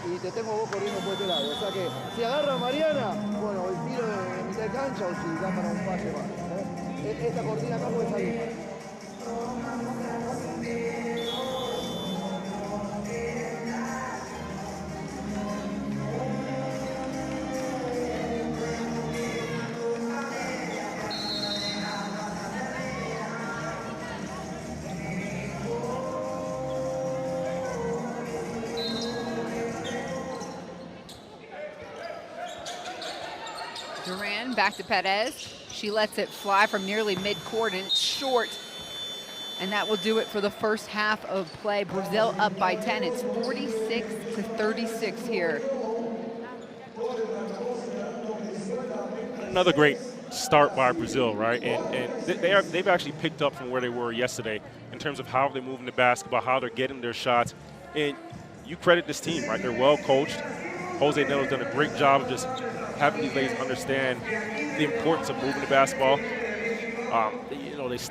y te tengo vos corriendo por este lado. O sea que si agarra a Mariana, bueno, el tiro de mitad de cancha o si da para un pase más. Esta cortina acá puede salir. Duran back to Perez. She lets it fly from nearly mid-court, and it's short. And that will do it for the first half of play. Brazil up by 10. It's 46-36 here. Another great start by Brazil, right? And they've actually picked up from where they were yesterday in terms of how they're moving the basketball, how they're getting their shots. And you credit this team, right? They're well coached. Jose Nelo's done a great job of just having these ladies understand the importance of moving the basketball.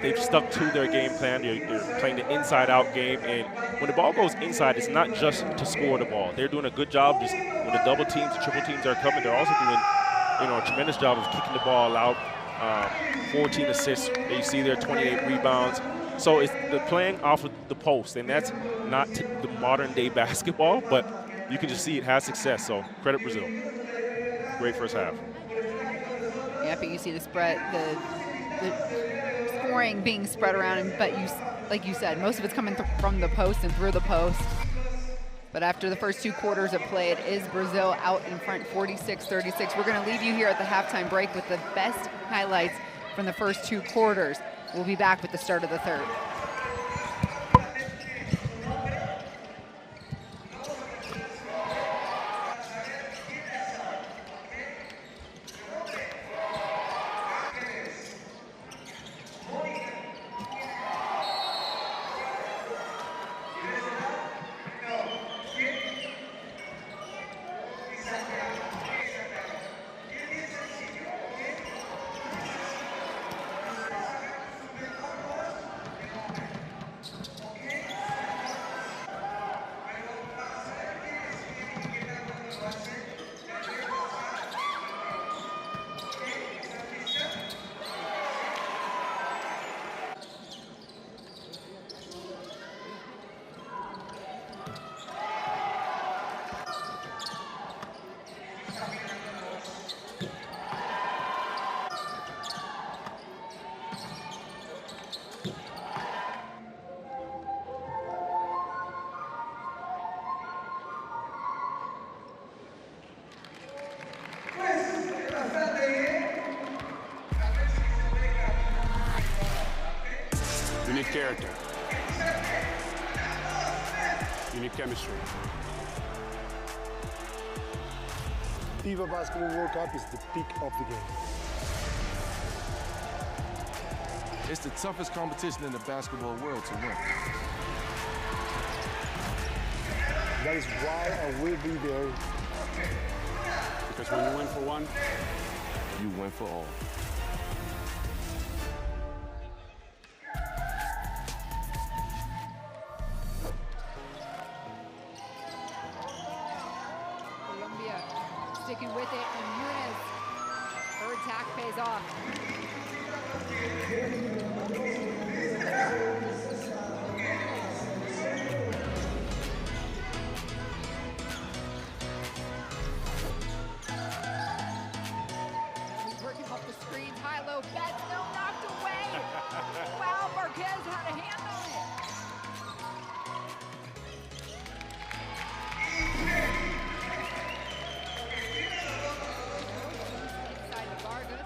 They've stuck to their game plan. They're playing the inside-out game, and when the ball goes inside, it's not just to score the ball. They're doing a good job just when the double teams, the triple teams are coming. They're also doing, a tremendous job of kicking the ball out. 14 assists. You see there, 28 rebounds. So they're playing off of the post, and that's not the modern-day basketball, but you can just see it has success. So credit Brazil. Great first half. Yeah, but you see the spread, the scoring being spread around, but like you said, most of it's coming from the post and through the post. But after the first 2 quarters of play, it is Brazil out in front, 46-36. We're going to leave you here at the halftime break with the best highlights from the first 2 quarters. We'll be back with the start of the third. You need character. You need chemistry. FIBA Basketball World Cup is the peak of the game. It's the toughest competition in the basketball world to win. That is why I will be there. Because when you win for one, You win for all. Colombia sticking with it, and Nunes, her attack pays off. Working off the screens, high-low, bets, no, knocked away. Wow, Marquez had a hand on it. Inside to Vargas.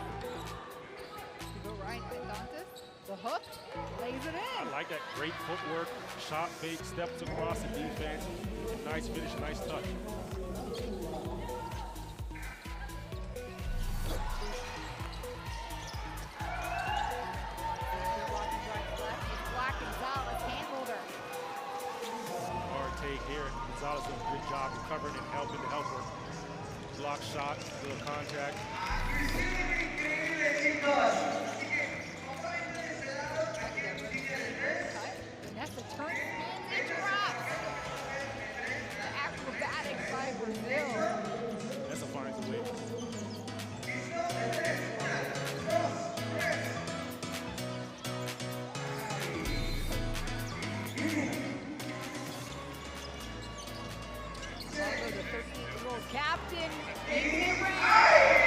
To go right, Dantes. The hook, lays it in. I like that great footwork, shot fake, steps across the defense. Nice finish, nice touch. Black Gonzalez handled her. Hard take here. Gonzalez doing a good job recovering and helping the helper. Block shot, little contact. Vanessa turns, spins, and drops. The acrobatics by Brazil. That's a finds a way. Although the 13-year-old captain makes it rain.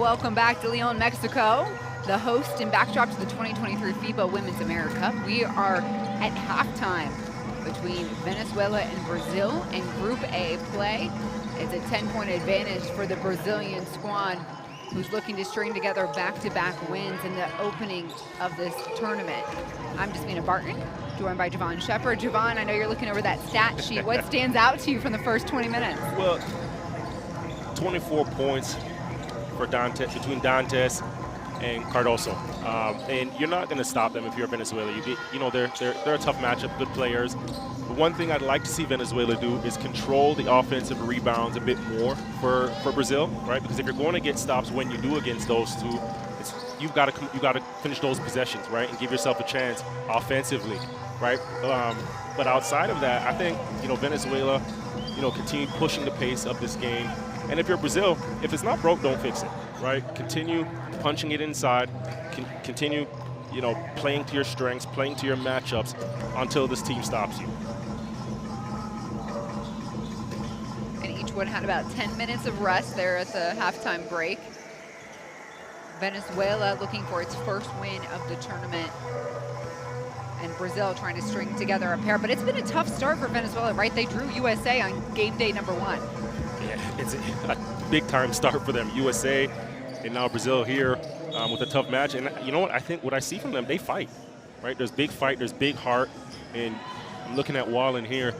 Welcome back to Leon, Mexico, the host and backdrop to the 2023 FIBA Women's AmeriCup. We are at halftime between Venezuela and Brazil in Group A play. It's a 10-point advantage for the Brazilian squad, who's looking to string together back-to-back wins in the opening of this tournament. I'm Jasmina Barton, joined by Javon Shepard. Javon, I know you're looking over that stat sheet. What stands out to you from the first 20 minutes? Well, 24 points for between Dantes and Cardoso, and you're not going to stop them if you're Venezuela. They're a tough matchup, good players. But one thing I'd like to see Venezuela do is control the offensive rebounds a bit more for Brazil, right? Because if you're going to get stops when you do against those two, it's you've got to finish those possessions, right, and give yourself a chance offensively, right? But outside of that, I think Venezuela, continue pushing the pace of this game. And if you're Brazil, if it's not broke, don't fix it, right? Continue punching it inside. Continue, playing to your strengths, playing to your matchups until this team stops you. And each one had about 10 minutes of rest there at the halftime break. Venezuela looking for its first win of the tournament. And Brazil trying to string together a pair. But it's been a tough start for Venezuela, right? They drew USA on game day number 1. Yeah, it's a big-time start for them. USA and now Brazil here with a tough match. And you know what? I think what I see from them, they fight, right? There's big fight. There's big heart. And I'm looking at Wallen here,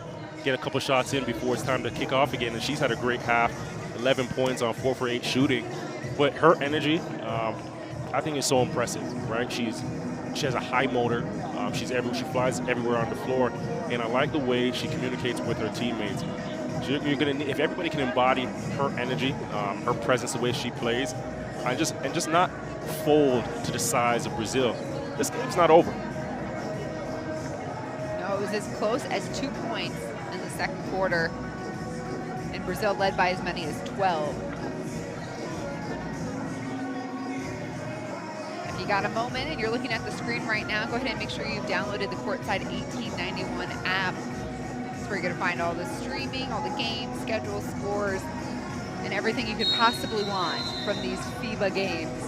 get a couple shots in before it's time to kick off again. And she's had a great half, 11 points on 4 for 8 shooting. But her energy, I think is so impressive, right? She has a high motor. She flies everywhere on the floor, and I like the way she communicates with her teammates. If everybody can embody her energy, her presence, the way she plays, and just not fold to the size of Brazil, this game's not over. No, it was as close as 2 points in the second quarter, and Brazil led by as many as 12. If you got a moment and you're looking at the screen right now, go ahead and make sure you've downloaded the Courtside 1891 app. That's where you're going to find all the streaming, all the games, schedules, scores, and everything you could possibly want from these FIBA games.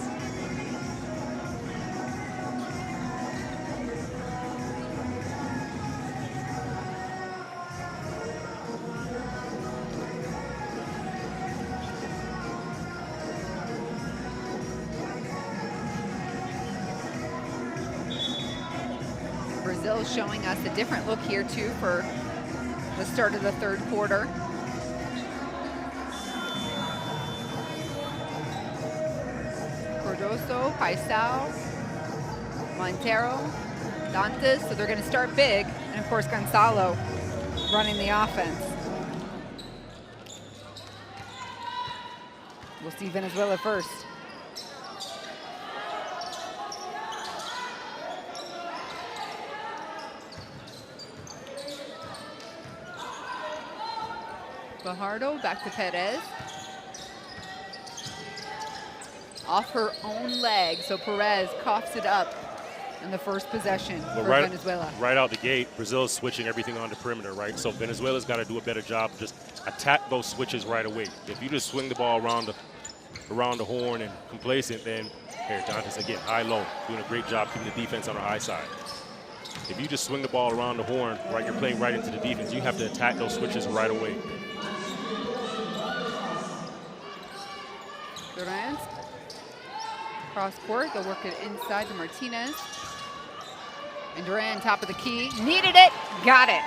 Brazil showing us a different look here too for the start of the third quarter. Cardoso, Paisao, Montero, Dantes, so they're going to start big, and of course Gonzalo running the offense. We'll see Venezuela first. Fajardo back to Perez. Off her own leg, so Perez coughs it up in the first possession for Venezuela. Right out the gate, Brazil is switching everything on the perimeter, right? So Venezuela's got to do a better job, just attack those switches right away. If you just swing the ball around the horn and complacent, then here, Dantes again, high-low, doing a great job keeping the defense on the high side. If you just swing the ball around the horn, right, you're playing right into the defense. You have to attack those switches right away. Durant, cross court, they'll work it inside to Martinez. And Durant, top of the key, needed it, got it.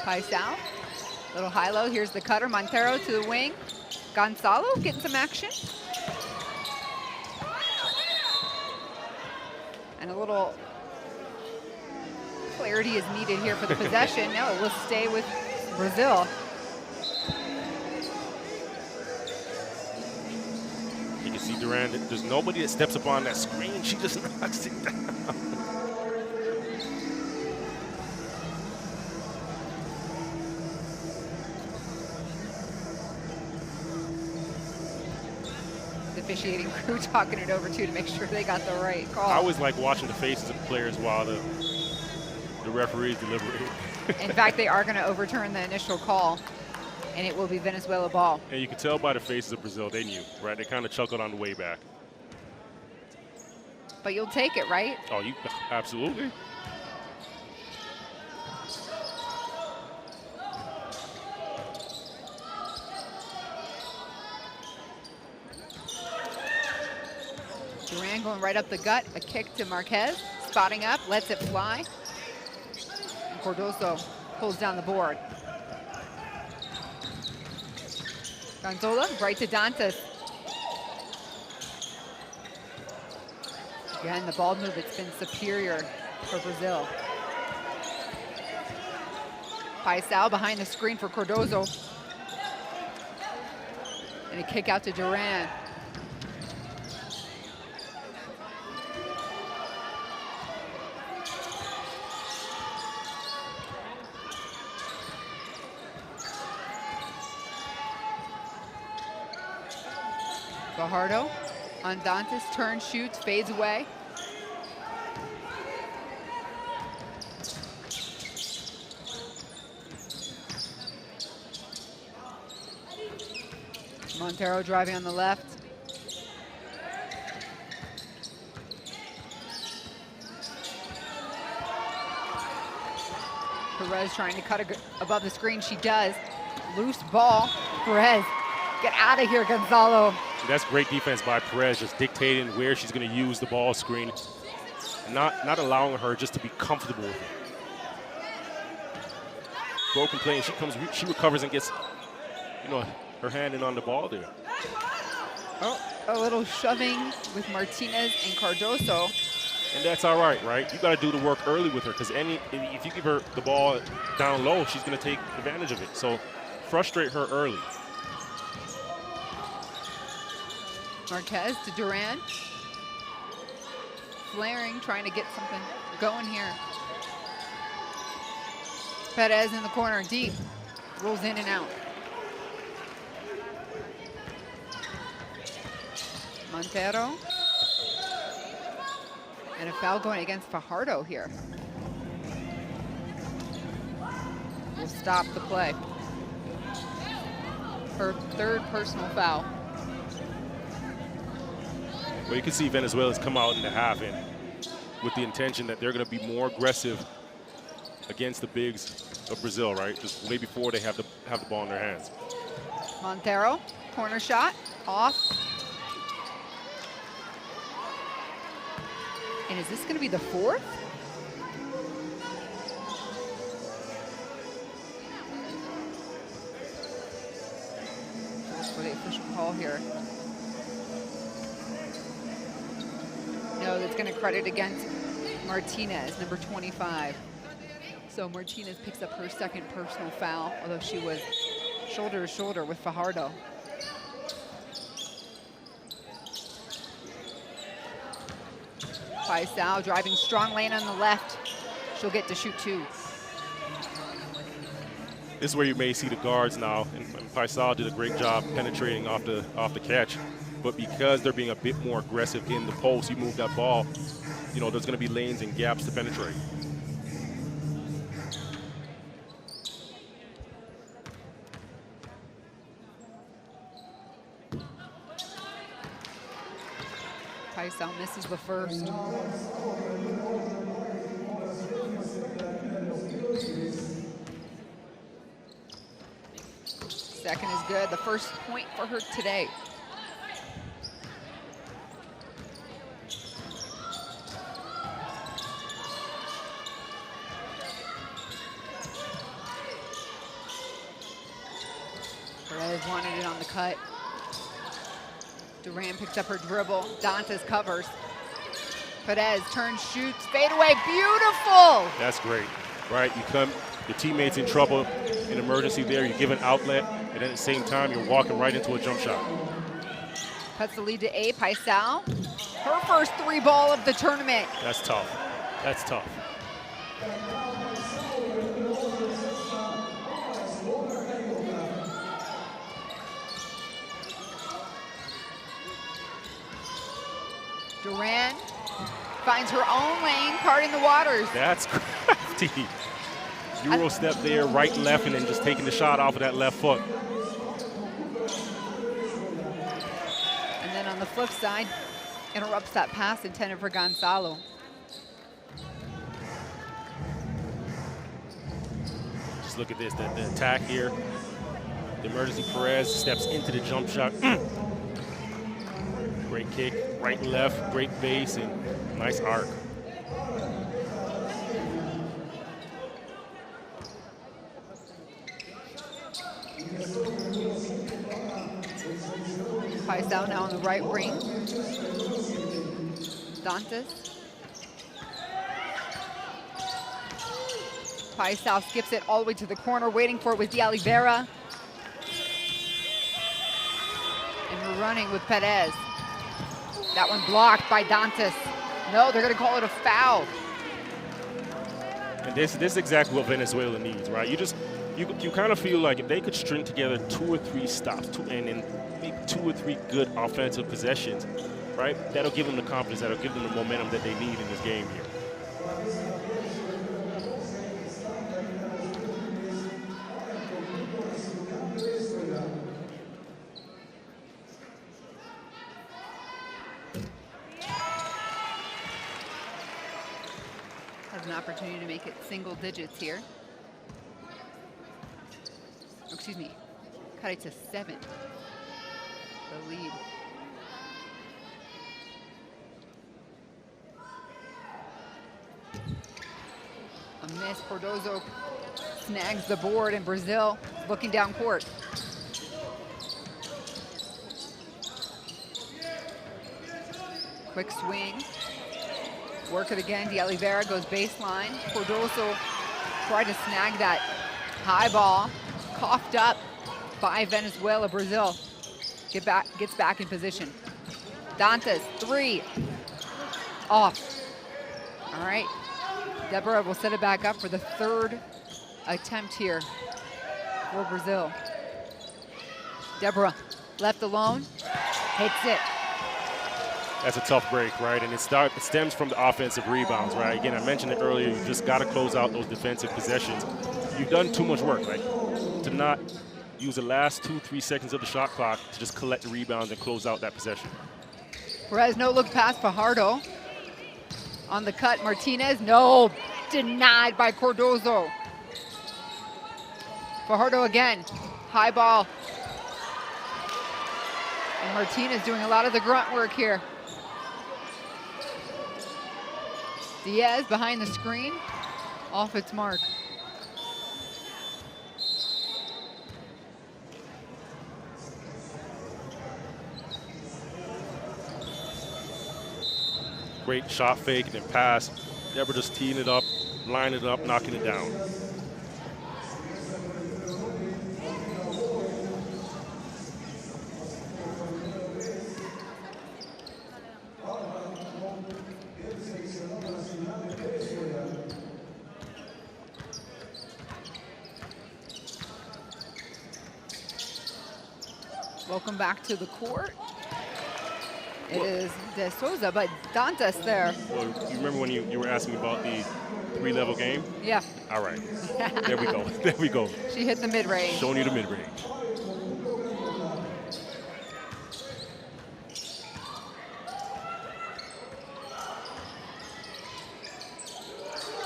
Paisao, little high-low, here's the cutter, Montero to the wing. Gonzalo getting some action. And a little clarity is needed here for the possession. No, we'll stay with Brazil. You can see Durant, there's nobody that steps up on that screen. She just knocks it down. The officiating crew talking it over too to make sure they got the right call. I always like watching the faces of the players while the referees deliberate. In fact, they are going to overturn the initial call, and it will be Venezuela ball. And you can tell by the faces of Brazil, they knew, right? They kind of chuckled on the way back. But you'll take it, right? Oh, absolutely. Durant going right up the gut, a kick to Marquez, spotting up, lets it fly. And Cardoso pulls down the board. Gonzola, right to Dantes. Again, the ball move, it's been superior for Brazil. Paisao behind the screen for Cardozo. And a kick out to Duran. Fajardo on Dantas, turns, shoots, fades away. Montero driving on the left. Perez trying to cut above the screen. She does. Loose ball. Perez, get out of here, Gonzalo. That's great defense by Perez, just dictating where she's going to use the ball screen, not allowing her just to be comfortable with it. Broken play, and she recovers and gets, her hand in on the ball there. Oh, a little shoving with Martinez and Cardoso. And that's all right, right? You got to do the work early with her, because if you give her the ball down low, she's going to take advantage of it. So frustrate her early. Marquez to Duran. Flaring, trying to get something going here. Perez in the corner, deep. Rolls in and out. Montero. And a foul going against Fajardo here. Will stop the play. Her third personal foul. Well, you can see Venezuela's come out in the half and with the intention that they're going to be more aggressive against the bigs of Brazil, right? Just way before they have the ball in their hands. Montero, corner shot, off. And is this going to be the fourth? For the official call here. No, that's going to credit against Martinez, number 25. So Martinez picks up her second personal foul, although she was shoulder to shoulder with Fajardo. Paisao driving strong lane on the left. She'll get to shoot two. This is where you may see the guards now, and Paisao did a great job penetrating off the catch. But because they're being a bit more aggressive in the post, you move that ball, there's going to be lanes and gaps to penetrate. Paisao misses the first. Second is good. The first point for her today. Perez wanted it on the cut. Duran picks up her dribble. Dantas covers. Perez turns, shoots, fade away. Beautiful! That's great, right? Your teammate's in trouble, in emergency there. You give an outlet, and at the same time, you're walking right into a jump shot. Cuts the lead to 8. Paisao. Her first 3 ball of the tournament. That's tough. That's tough. Duran finds her own lane, parting the waters. That's crafty. Euro step there, right, left, and then just taking the shot off of that left foot. And then on the flip side, interrupts that pass intended for Gonzalo. Just look at this, the attack here. The emergency Perez steps into the jump shot. Great kick, right and left, great base, and nice arc. Paisao now on the right wing. Dantas. Paisao skips it all the way to the corner. Waiting for it was De Oliveira. And we're running with Perez. That one blocked by Dantas. No, they're going to call it a foul. And this is exactly what Venezuela needs, right? You kind of feel like if they could string together 2 or 3 stops and then make 2 or 3 good offensive possessions, right? That'll give them the confidence, that'll give them the momentum that they need in this game here. Has an opportunity to make it single digits here. Oh, excuse me, cut it to 7. The lead. A miss. Cardozo snags the board, and Brazil looking down court. Quick swing. Work it again. De Oliveira goes baseline. Cardozo tried to snag that high ball. Coughed up by Venezuela. Brazil gets back in position. Dantas, 3. Off. All right. Deborah will set it back up for the 3rd attempt here for Brazil. Deborah left alone, hits it. That's a tough break, right? And it stems from the offensive rebounds, right? Again, I mentioned it earlier, you just got to close out those defensive possessions. You've done too much work, right? To not use the last 2-3 seconds of the shot clock to just collect the rebounds and close out that possession. Perez, no look past Fajardo. On the cut, Martinez, no, denied by Cardozo. Fajardo again, high ball. And Martinez doing a lot of the grunt work here. Diaz behind the screen, off its mark. Great shot fake and then pass. Deborah just teeing it up, lining it up, knocking it down. Welcome back to the court. It is De Souza, but Dantas there. Well, you remember when you were asking about the 3-level game? Yeah. All right. There we go. There we go. She hit the mid-range. Showing you the mid-range.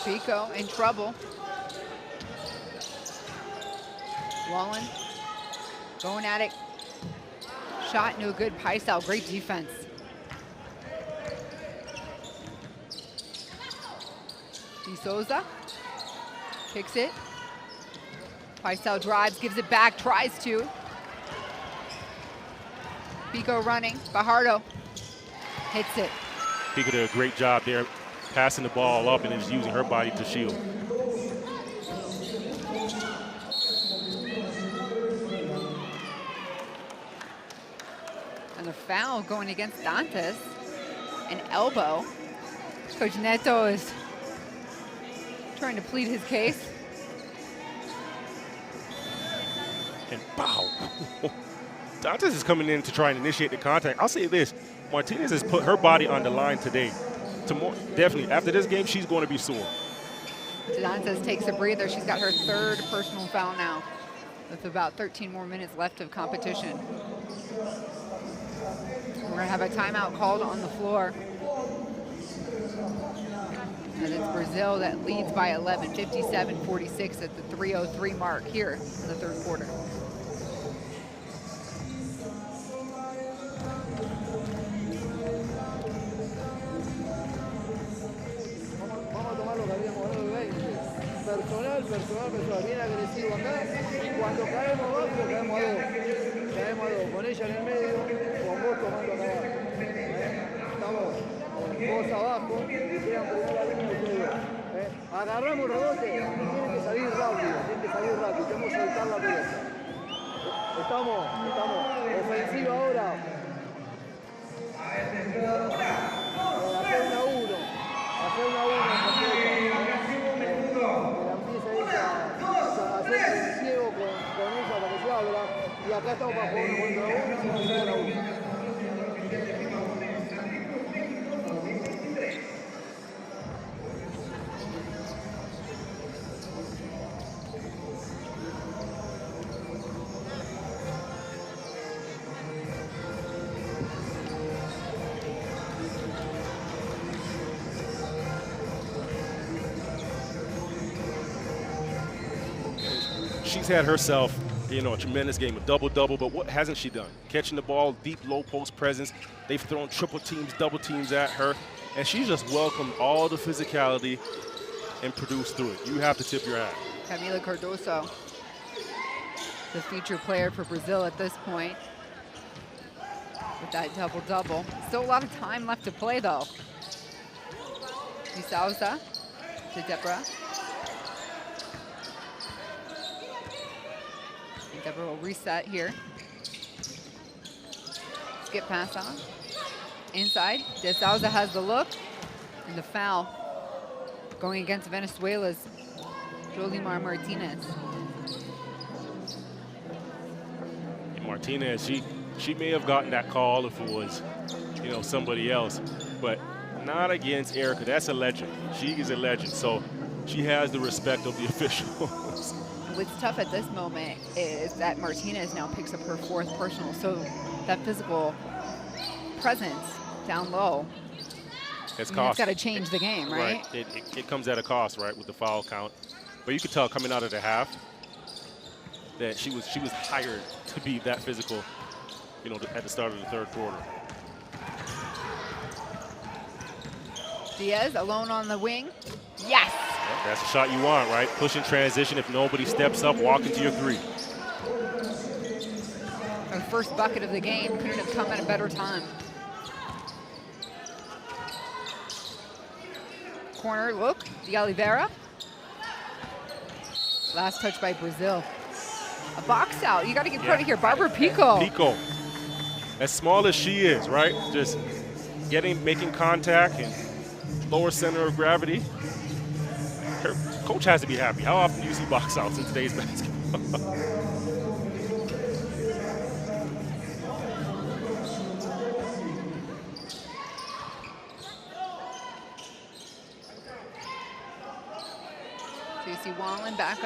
Pico in trouble. Wallen going at it. Shot no good. Paisao, great defense. De Souza kicks it. Paisao drives, gives it back, tries to. Pico running. Fajardo hits it. Pico did a great job there, passing the ball up and then just using her body to shield. And the foul going against Dantas. An elbow. Coach Neto is trying to plead his case. And pow. Dantas is coming in to try and initiate the contact. I'll say this, Martinez has put her body on the line today. Definitely, after this game, she's going to be sore. Dantas takes a breather. She's got her 3rd personal foul now with about 13 more minutes left of competition. We're going to have a timeout called on the floor. And it's Brazil that leads by 11, 57-46 at the 3:03 mark here in the 3rd quarter. Vamos a tomar lo que habíamos dado de 20. Personal, bien agresivo acá. Y cuando caemos abajo, caemos a 2. Caemos a 2. Con ella en el medio, con vos tomando acá abajo. Estamos vos abajo y quedan primera línea de ustedes. Agarramos rebote, tienen que salir rápido, tenemos que soltar la pelota. Estamos, ofensiva ahora. Hacer 1 a 1, que la empieza ella a hacer el ciego con ella para que se abra. Y acá estamos para jugar 1 contra 1 y se nos queda la 1. She's had herself, you know, a tremendous game, a double-double, but what hasn't she done? Catching the ball, deep low post presence. They've thrown triple teams, double teams at her, and she's just welcomed all the physicality and produced through it. You have to tip your hat. Camila Cardoso, the featured player for Brazil at this point, with that double-double. Still a lot of time left to play, though. Souza to Deborah. Deborah will reset here. Skip pass on. Inside. De Souza has the look. And the foul going against Venezuela's Jolimar Martinez. And Martinez, she may have gotten that call if it was, you know, somebody else, but not against Erica. That's a legend. She is a legend. So she has the respect of the officials. What's tough at this moment is that Martinez now picks up her 4th personal, so that physical presence down low, it's got to change the game, right? It comes at a cost, right, with the foul count. But you could tell coming out of the half that she was hired to be that physical, you know, at the start of the 3rd quarter. Diaz alone on the wing. Yes! That's the shot you want, right? Push in transition. If nobody steps up, walk into your 3. Her first bucket of the game couldn't have come at a better time. Corner look, De Oliveira. Last touch by Brazil. A box out, you got to give credit here. Barbara Pico. Pico, as small as she is, right? Just making contact and lower center of gravity. Her coach has to be happy. How often do you see box outs in today's basketball? So you see Whalen back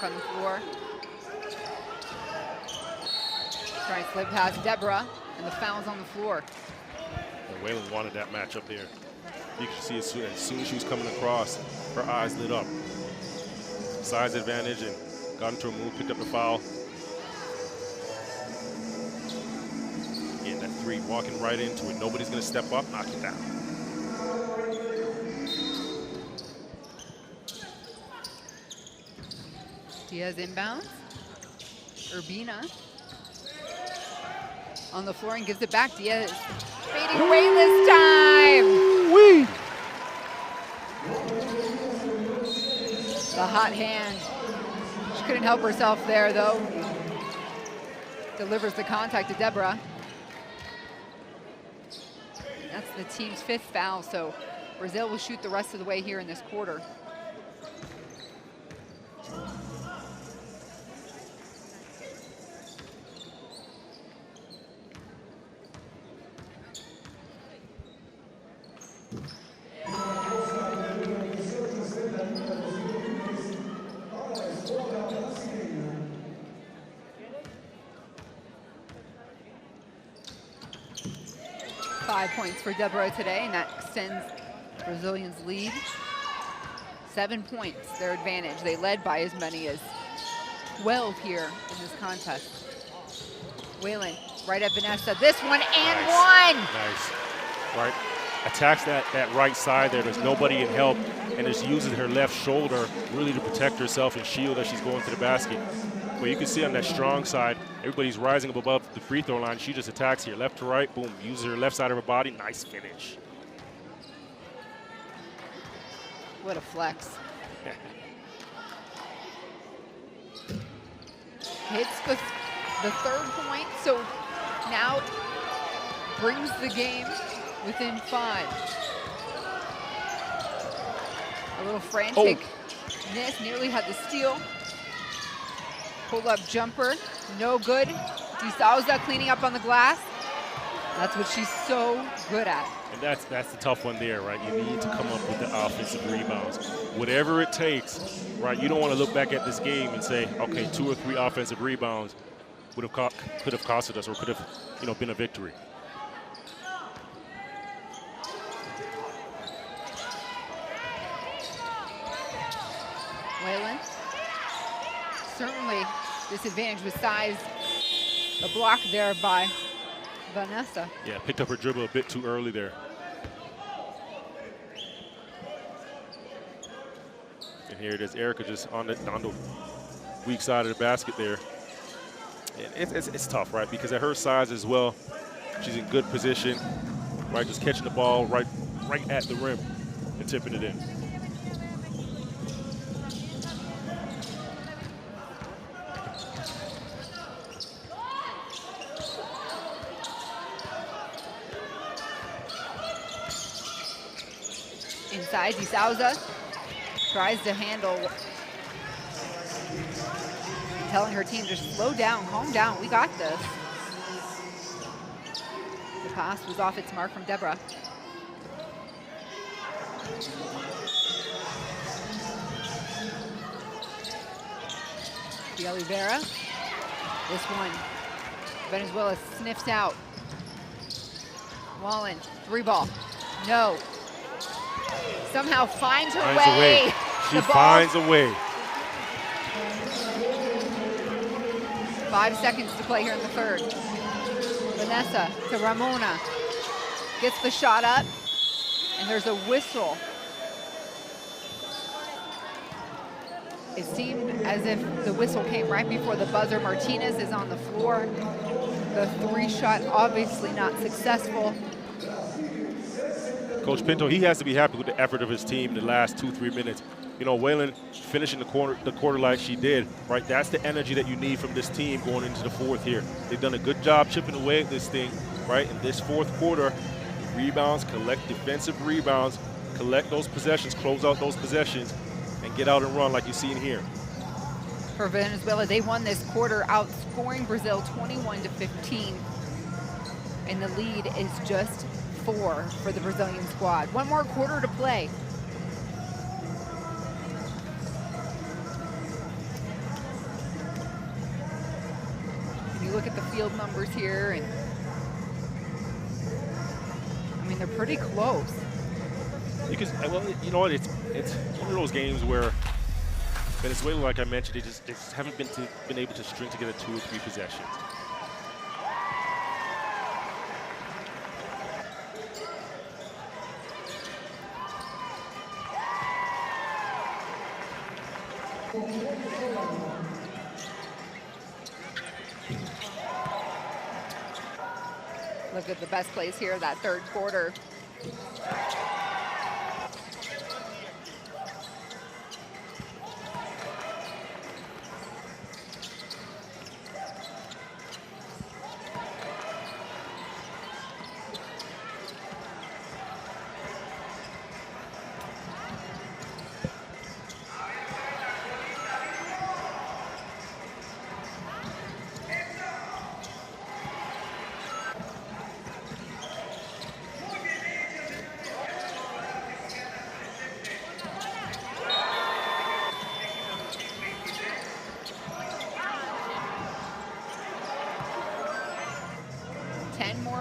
on the floor. Trying to slip past Deborah, and the foul's on the floor. And Whalen wanted that matchup there. You could see as soon as she was coming across, her eyes lit up. Size advantage and got into a move, picked up the foul. Again, that 3, walking right into it. Nobody's going to step up, knock it down. Diaz inbounds. Urbina on the floor and gives it back. Diaz fading away this time. Whee! The hot hand. She couldn't help herself there, though. Delivers the contact to Deborah. That's the team's 5th foul, so Brazil will shoot the rest of the way here in this quarter. Points for Deborah today, and that extends Brazilians' lead. 7 points, their advantage. They led by as many as 12 here in this contest. Whalen right at Vanessa. This one and nice. one! Nice. Right. Attacks that right side there. There's nobody in help, and just uses her left shoulder really to protect herself and shield as she's going to the basket. But you can see on that strong side, everybody's rising up above the free throw line. She just attacks here, left to right, boom, uses her left side of her body, nice finish. What a flex. Hits the third point, so now brings the game within 5. A little franticness, nearly had the steal. Pull-up jumper, no good. De Souza cleaning up on the glass. That's what she's so good at. And that's the tough one there, right? You need to come up with the offensive rebounds. Whatever it takes, right? You don't want to look back at this game and say, okay, 2 or 3 offensive rebounds could have costed us, or could have, been a victory. Whalen, certainly disadvantaged with size. A block there by Vanessa. Yeah, picked up her dribble a bit too early there. And here it is, Erica just on the weak side of the basket there. And it's tough, right? Because at her size as well, she's in good position, right? Just catching the ball right at the rim and tipping it in. Inside, De Souza tries to handle, telling her team to slow down, calm down, we got this. The pass was off its mark from Deborah. De Oliveira, this one, Venezuela sniffs out. Wallen, 3-ball, no. Somehow finds her way. She finds a way. 5 seconds to play here in the third. Vanessa to Ramona. Gets the shot up, and there's a whistle. It seemed as if the whistle came right before the buzzer. Martinez is on the floor. The 3-shot obviously not successful. Coach Pinto, he has to be happy with the effort of his team the last 2-3 minutes. Whalen finishing the quarter like she did, right? That's the energy that you need from this team going into the fourth here. They've done a good job chipping away at this thing, right? In this fourth quarter, rebounds, collect defensive rebounds, collect those possessions, close out those possessions, and get out and run like you see in here. For Venezuela, they won this quarter, outscoring Brazil 21-15. And the lead is just 4 for the Brazilian squad. One more quarter to play. If you look at the field numbers here, and I mean, they're pretty close. Because, well, you know what? It's one of those games where Venezuela, like I mentioned, they just haven't been able to string together 2 or 3 possessions. Look at the best plays here, that third quarter.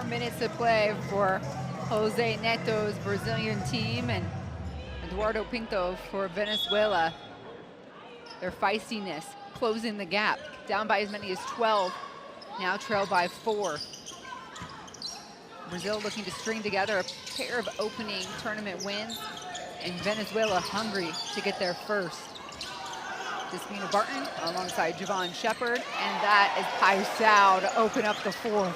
Minutes to play for Jose Neto's Brazilian team and Eduardo Pinto for Venezuela. Their feistiness closing the gap, down by as many as 12, now trailed by 4. Brazil looking to string together a pair of opening tournament wins, and Venezuela hungry to get there first. Despina Barton alongside Javon Shepard, and that is Paisao to open up the 4th.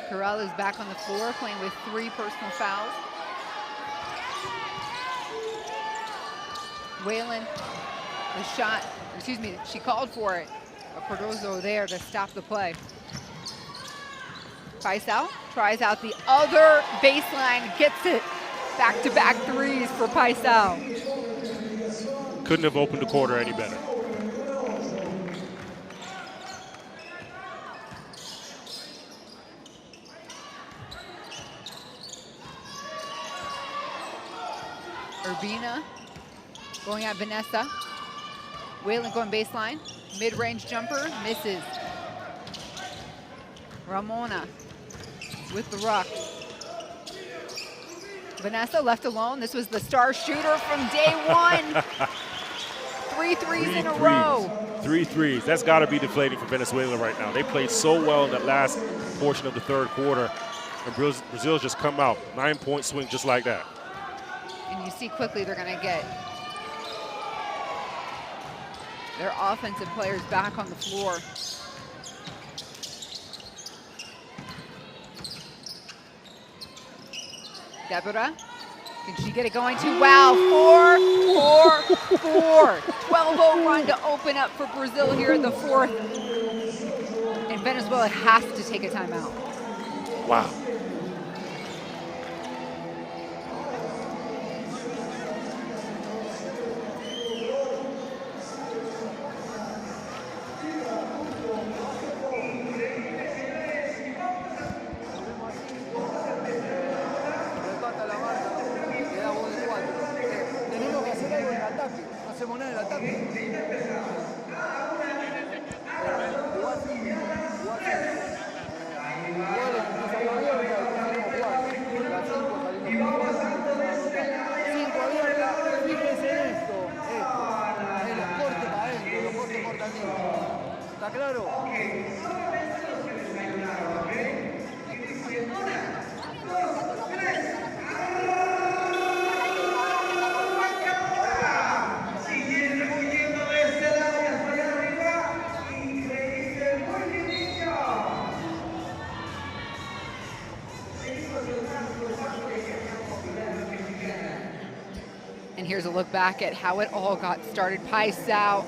Corrales back on the floor, playing with 3 personal fouls. Whalen, the shot, excuse me, she called for it. But Cardozo there to stop the play. Paisao tries out the other baseline, gets it. Back-to-back threes for Paisao. Couldn't have opened the quarter any better. Urbina going at Vanessa. Whalen going baseline. Mid-range jumper, misses. Ramona with the ruck. Vanessa left alone. This was the star shooter from day one. 3 threes in a row. 3 threes. That's got to be deflating for Venezuela right now. They played so well in that last portion of the third quarter. And Brazil's just come out. 9-point swing just like that. And you see quickly they're going to get their offensive players back on the floor. Deborah, can she get it going too? Wow, 4-4-4. 12-0 run to open up for Brazil here in the fourth. And Venezuela has to take a timeout. Wow. ¿Está claro? And here's a look back at how it all got started. Paisao.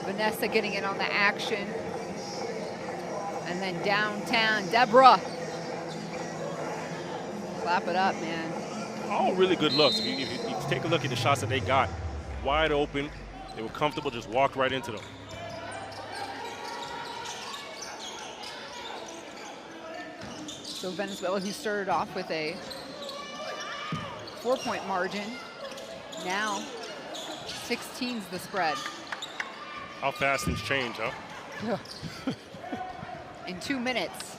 Vanessa getting in on the action. And then downtown, Deborah. Clap it up, man. All really good looks. If you take a look at the shots that they got, wide open, they were comfortable, just walked right into them. So Venezuela, who started off with a 4-point margin, now 16's the spread. How fast things change, huh? In 2 minutes.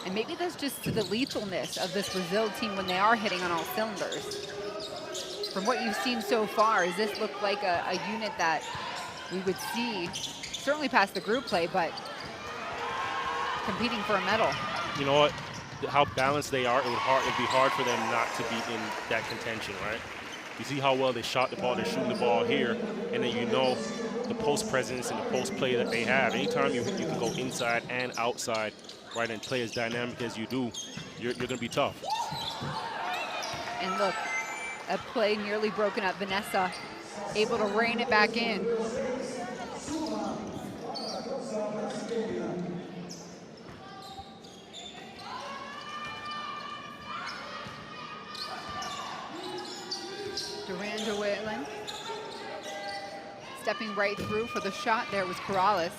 And maybe that's just the lethalness of this Brazil team when they are hitting on all cylinders. From what you've seen so far, does this look like a unit that we would see, certainly past the group play, but competing for a medal? You know what? How balanced they are, it'd be hard for them not to be in that contention, right? You see how well they shot the ball, they're shooting the ball here, and then you know the post presence and the post play that they have. Anytime you can go inside and outside, right, and play as dynamic as you do, you're going to be tough. And look, a play nearly broken up. Vanessa able to rein it back in. Duranda Whalen stepping right through for the shot. There was Corrales.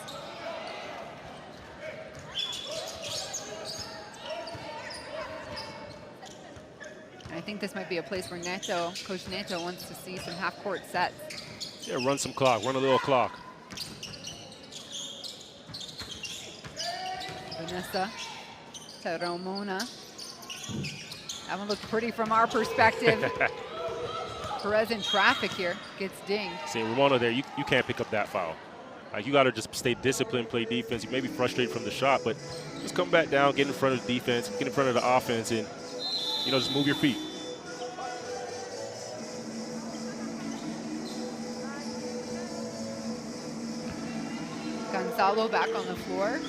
I think this might be a place where Neto, Coach Neto, wants to see some half-court sets. Yeah, run some clock, run a little clock. Vanessa to Ramona. That one looked pretty from our perspective. Perez in traffic here, gets dinged. See, Ramona there, you can't pick up that foul. Like, you got to just stay disciplined, play defense. You may be frustrated from the shot, but just come back down, get in front of the defense, get in front of the offense, and, you know, just move your feet. Gonzalo back on the floor.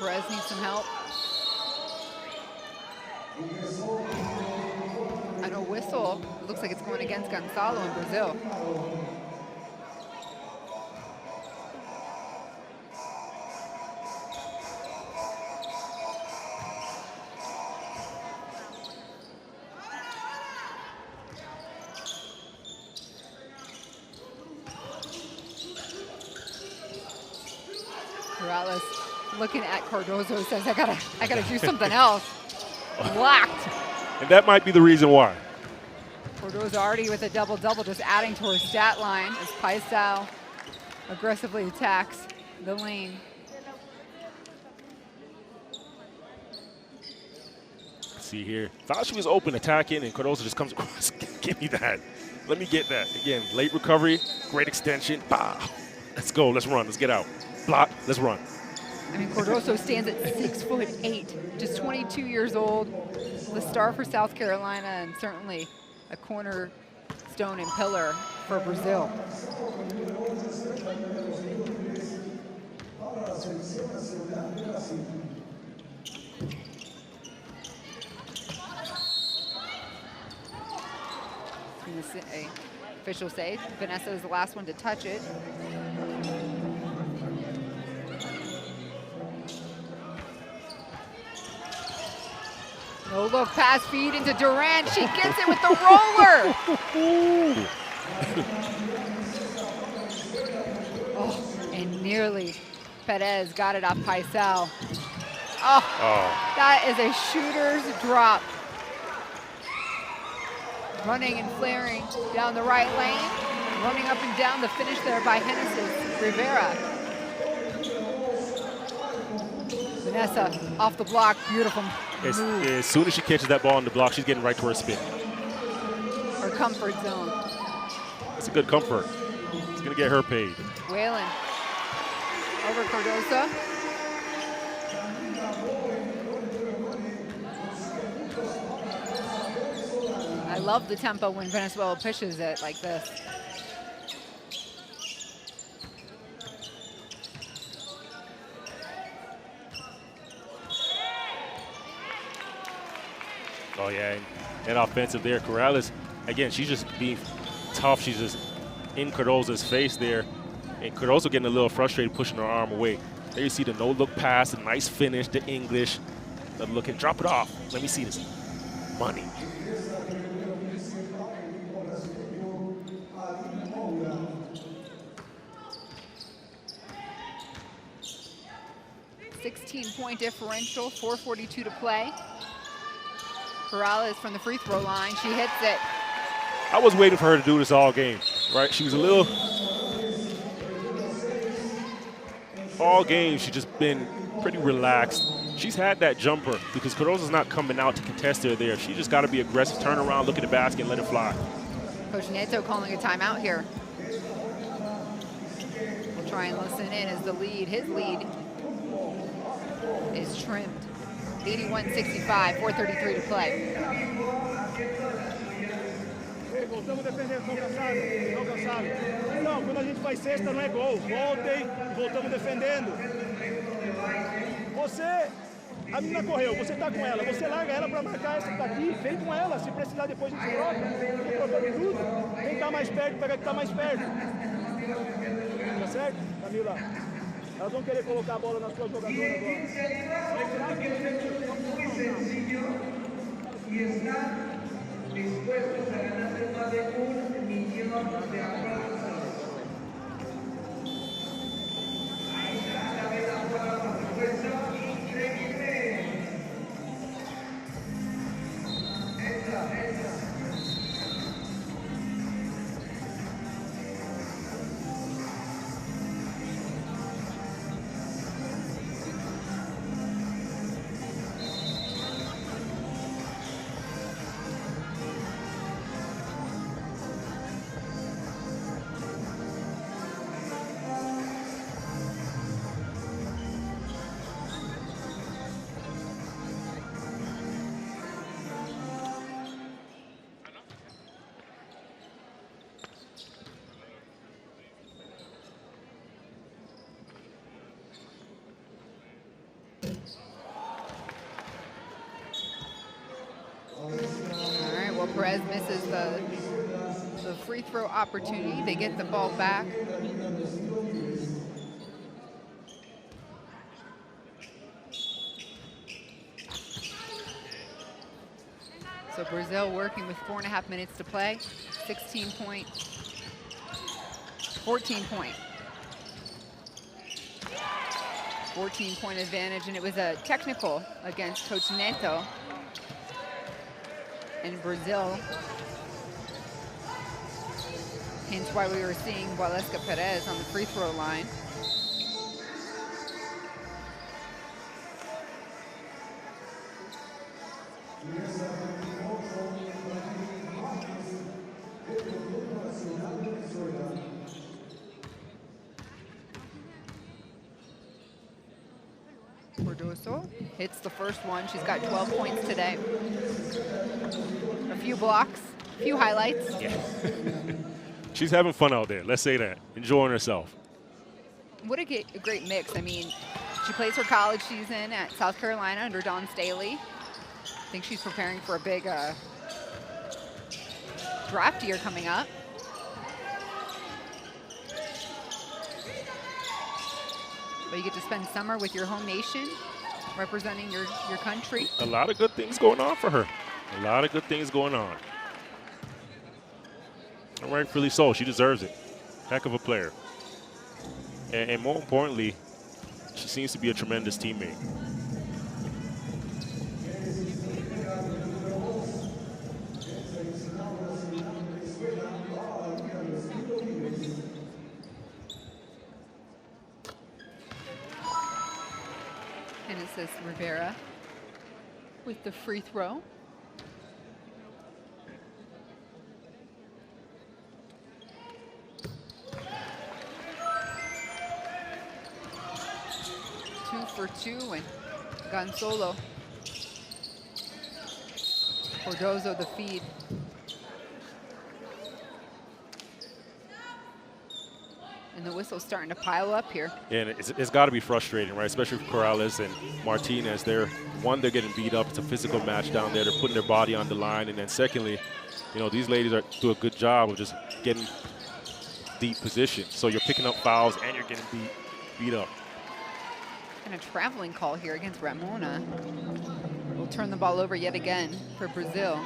Perez needs some help. And a whistle. It looks like it's going against Gonzalo in Brazil. Morales looking at Cardozo says, I gotta do something else. Blocked. And that might be the reason why. Cardozo already with a double-double, just adding to her stat line as Paisao aggressively attacks the lane. See here, thought she was open attacking, and Cardozo just comes across. Give me that. Let me get that. Again, late recovery, great extension. Bah. Let's go. Let's run. Let's get out. Block. Let's run. I mean, Cardozo stands at 6'8", just 22 years old, the star for South Carolina, and certainly a cornerstone and pillar for Brazil. Officials say Vanessa is the last one to touch it. No look pass feed into Durant. She gets it with the roller. Oh, and nearly Perez got it off Paisao. Oh, that is a shooter's drop. Running and flaring down the right lane. Running up and down the finish there by Genesis Rivera. Vanessa off the block, beautiful move. As soon as she catches that ball on the block, she's getting right to her spin. Her comfort zone. It's a good comfort. It's gonna get her paid. Whalen over Cardozo. I love the tempo when Venezuela pushes it like this. Oh yeah, and offensive there. Corrales, again, she's just being tough. She's just in Cardozo's face there. And Cardozo getting a little frustrated, pushing her arm away. There you see the no-look pass, the nice finish, the English. The look and drop it off. Let me see this. Money. .16 differential, 4:42 to play. Corrales from the free throw line, she hits it. I was waiting for her to do this all game, right? She was a little, all game she's just been pretty relaxed. She's had that jumper because Cardozo's not coming out to contest her there. She just got to be aggressive, turn around, look at the basket, and let it fly. Coach Neto calling a timeout here. We'll try and listen in as the lead, his lead is trimmed. 81-65, 4:33 to play. Voltamos defendendo, não cansado, não cansado. Não, quando a gente faz cesta não é gol. Voltem e voltamos defendendo. Você, a menina correu, você tá com ela, você larga ela para marcar essa que tá aqui, vem com ela, se precisar depois a gente troca, não trocando tudo. Quem tá mais perto, pega quem tá mais perto. Tá certo, Camila? Elas vão querer colocar a bola na sua jogadora agora. Dispuestos a ganarse más de un millón de aplausos. Ahí está la vela por la propuesta increíble. Entra. Perez misses the free throw opportunity. They get the ball back. So Brazil working with 4.5 minutes to play. 16 point, 14 point. 14-point advantage, and it was a technical against Coach Neto in Brazil. Hence why we were seeing Valesca Perez on the free throw line. Cardoso hits the first one. She's got 12 points today. A few blocks, a few highlights. Yeah. She's having fun out there, let's say that. Enjoying herself. What a great mix. I mean, she plays her college season at South Carolina under Dawn Staley. I think she's preparing for a big draft year coming up. But you get to spend summer with your home nation, representing your country. A lot of good things going on for her. A lot of good things going on. And rightfully so. She deserves it. Heck of a player. And more importantly, she seems to be a tremendous teammate. And it says Rivera with the free throw. For 2, and Gonzalo. Cardoso the feed. And the whistle's starting to pile up here. Yeah, and it's got to be frustrating, right? Especially for Corrales and Martinez. They're getting beat up. It's a physical match down there. They're putting their body on the line. And then secondly, you know, these ladies do a good job of just getting deep position. So you're picking up fouls and you're getting beat up. And a traveling call here against Ramona. We'll turn the ball over yet again for Brazil.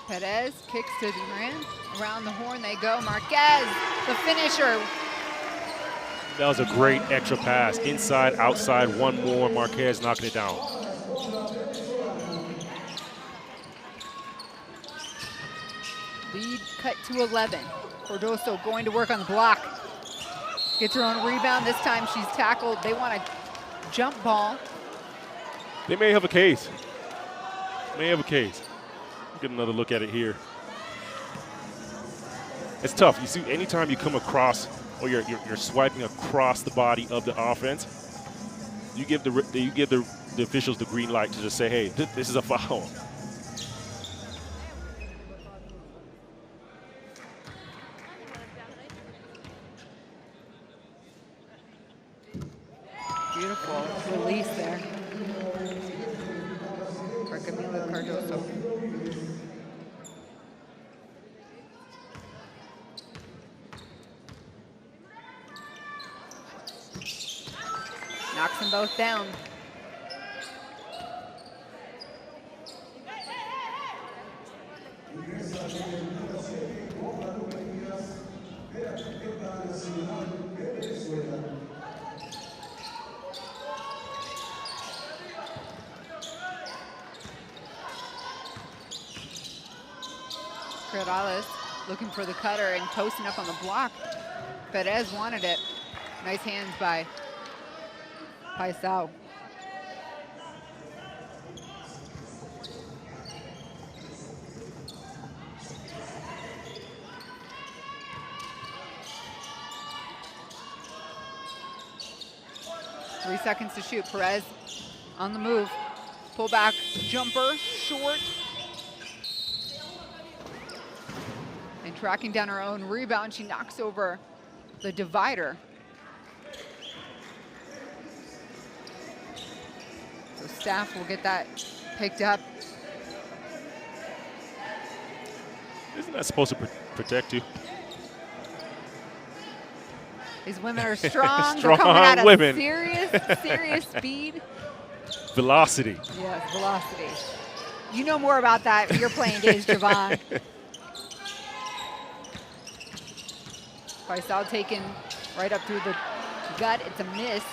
Perez kicks to Duran. Around the horn they go. Marquez, the finisher. That was a great extra pass. Inside, outside, one more. Marquez knocking it down. Lead cut to 11. Cardoso going to work on the block. Gets her own rebound. This time she's tackled. They want a jump ball. They may have a case. May have a case. Get another look at it here. It's tough. You see, anytime you come across or you're swiping across the body of the offense, you give the officials the green light to just say, hey, this is a foul. Beautiful release there for Camila Cardoso. Knocks them both down. Corrales looking for the cutter and posting up on the block. Perez wanted it. Nice hands by Paisao. 3 seconds to shoot. Perez on the move. Pull back, jumper, short. And tracking down her own rebound, she knocks over the divider. So staff will get that picked up. Isn't that supposed to protect you? These women are strong. Strong They're coming at women. a serious speed. Velocity. Yes, velocity. You know more about that in your playing days, Javon. Faisal taken right up through the gut. It's a miss.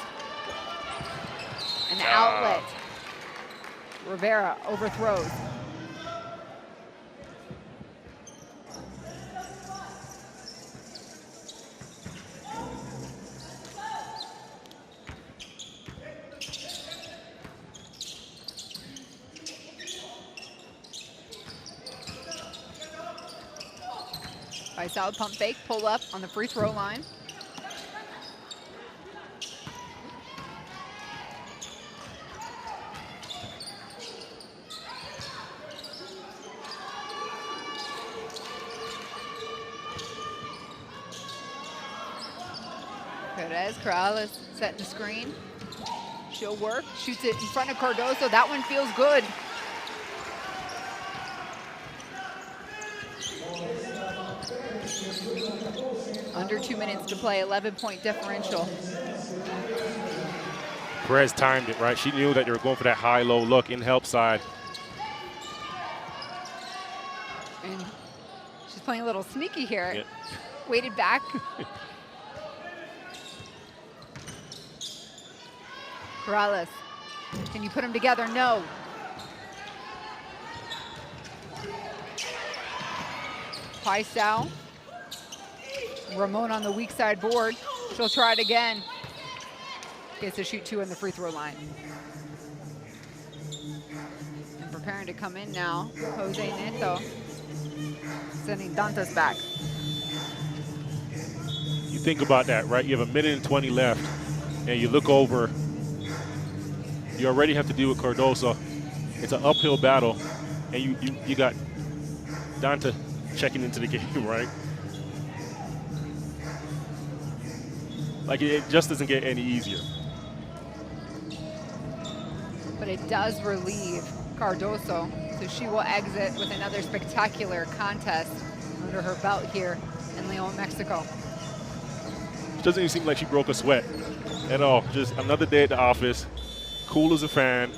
An outlet. Rivera overthrows. Faisal pump fake, pull up on the free throw line. Perez Corrales setting the screen. She'll work, shoots it in front of Cardoso. That one feels good. Under 2 minutes to play, 11-point differential. Perez timed it, right? She knew that they were going for that high-low look in help side. And she's playing a little sneaky here. Yep. Waited back. Corrales, can you put them together? No. Faisal. Ramon on the weak side board. She'll try it again. Gets to shoot 2 on the free throw line. And preparing to come in now, Jose Neto. Sending Dantas back. You think about that, right? You have 1:20 left, and you look over. You already have to deal with Cardoso. It's an uphill battle, and you got Danta checking into the game, right? Like, it just doesn't get any easier. But it does relieve Cardoso, so she will exit with another spectacular contest under her belt here in Leon, Mexico. It doesn't even seem like she broke a sweat at all. Just another day at the office, cool as a fan.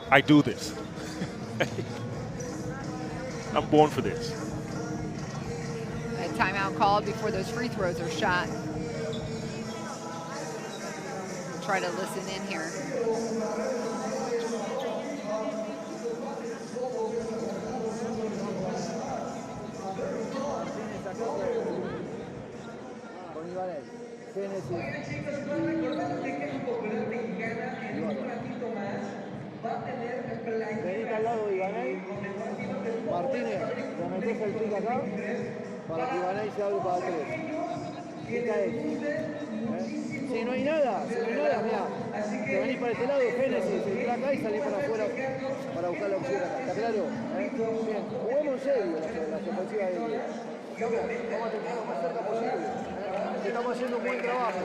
I do this. I'm born for this. A timeout called before those free throws are shot. Try to listen in here. Venite al lado de Ibanez. Martínez, le metes el pick acá para que Ibanez se abre para 3. Esta es. Si no hay nada, mira, te venís para este lado, Génesis, entra acá y salís para afuera para buscar la opción acá. ¿Está claro? Bien, juguemos en serio las ofensivas de Liga. Vamos a terminar lo más cerca posible. Estamos haciendo un buen trabajo.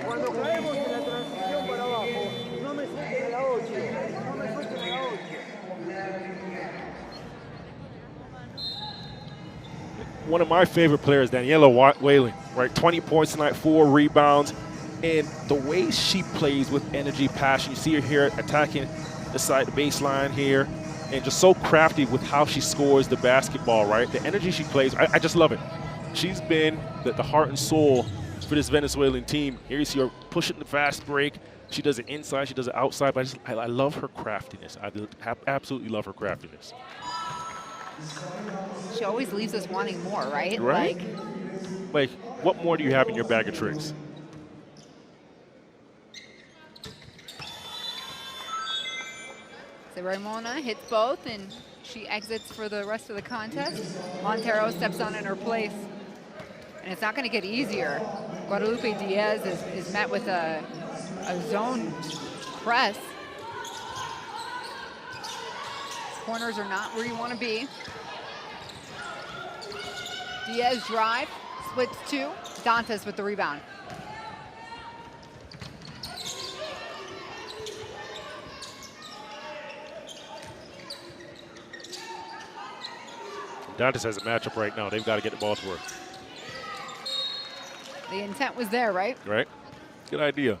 Cuando caemos en la transición para abajo, no me suelten a la 8. No me suelten a la 8. One of my favorite players, Daniela Whalen, right? 20 points tonight, 4 rebounds. And the way she plays with energy, passion, you see her here attacking the side, the baseline here, and just so crafty with how she scores the basketball, right? The energy she plays, I just love it. She's been the heart and soul for this Venezuelan team. Here you see her pushing the fast break. She does it inside, she does it outside, but I love her craftiness. I absolutely love her craftiness. She always leaves us wanting more, right? Right? Like, what more do you have in your bag of tricks? So Ramona hits both, and she exits for the rest of the contest. Montero steps on in her place. And it's not going to get easier. Guadalupe Diaz is met with a zone press. Corners are not where you want to be. Diaz drive, splits 2. Dantas with the rebound. Dantas has a matchup right now. They've got to get the ball to work. The intent was there, right? Right. Good idea.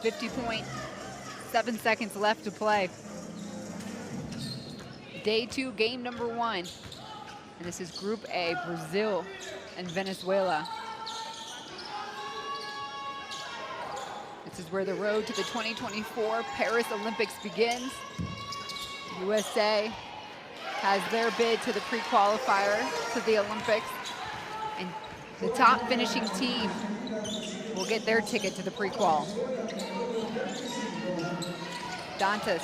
.7 seconds left to play. Day 2, game number 1. And this is Group A, Brazil and Venezuela. This is where the road to the 2024 Paris Olympics begins. USA has their bid to the pre-qualifier to the Olympics. And the top finishing team will get their ticket to the pre-qual. Dantas.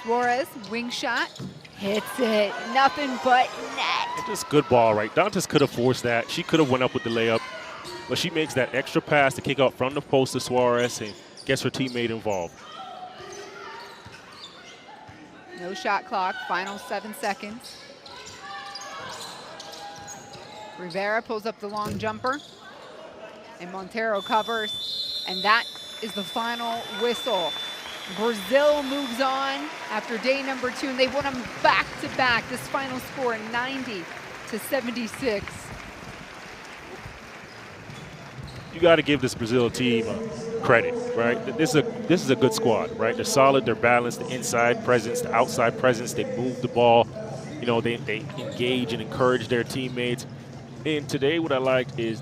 Suarez, wing shot, hits it, nothing but net. Just good ball, right? Dantas could have forced that. She could have went up with the layup, but she makes that extra pass to kick out from the post to Suarez and gets her teammate involved. No shot clock, final 7 seconds. Rivera pulls up the long jumper, and Montero covers, and that is the final whistle. Brazil moves on after day number 2, and they won them back-to-back. This final score, 90-76. You got to give this Brazil team credit, right? This is a good squad, right? They're solid, they're balanced, the inside presence, the outside presence. They move the ball, you know, they engage and encourage their teammates. And today, what I liked is,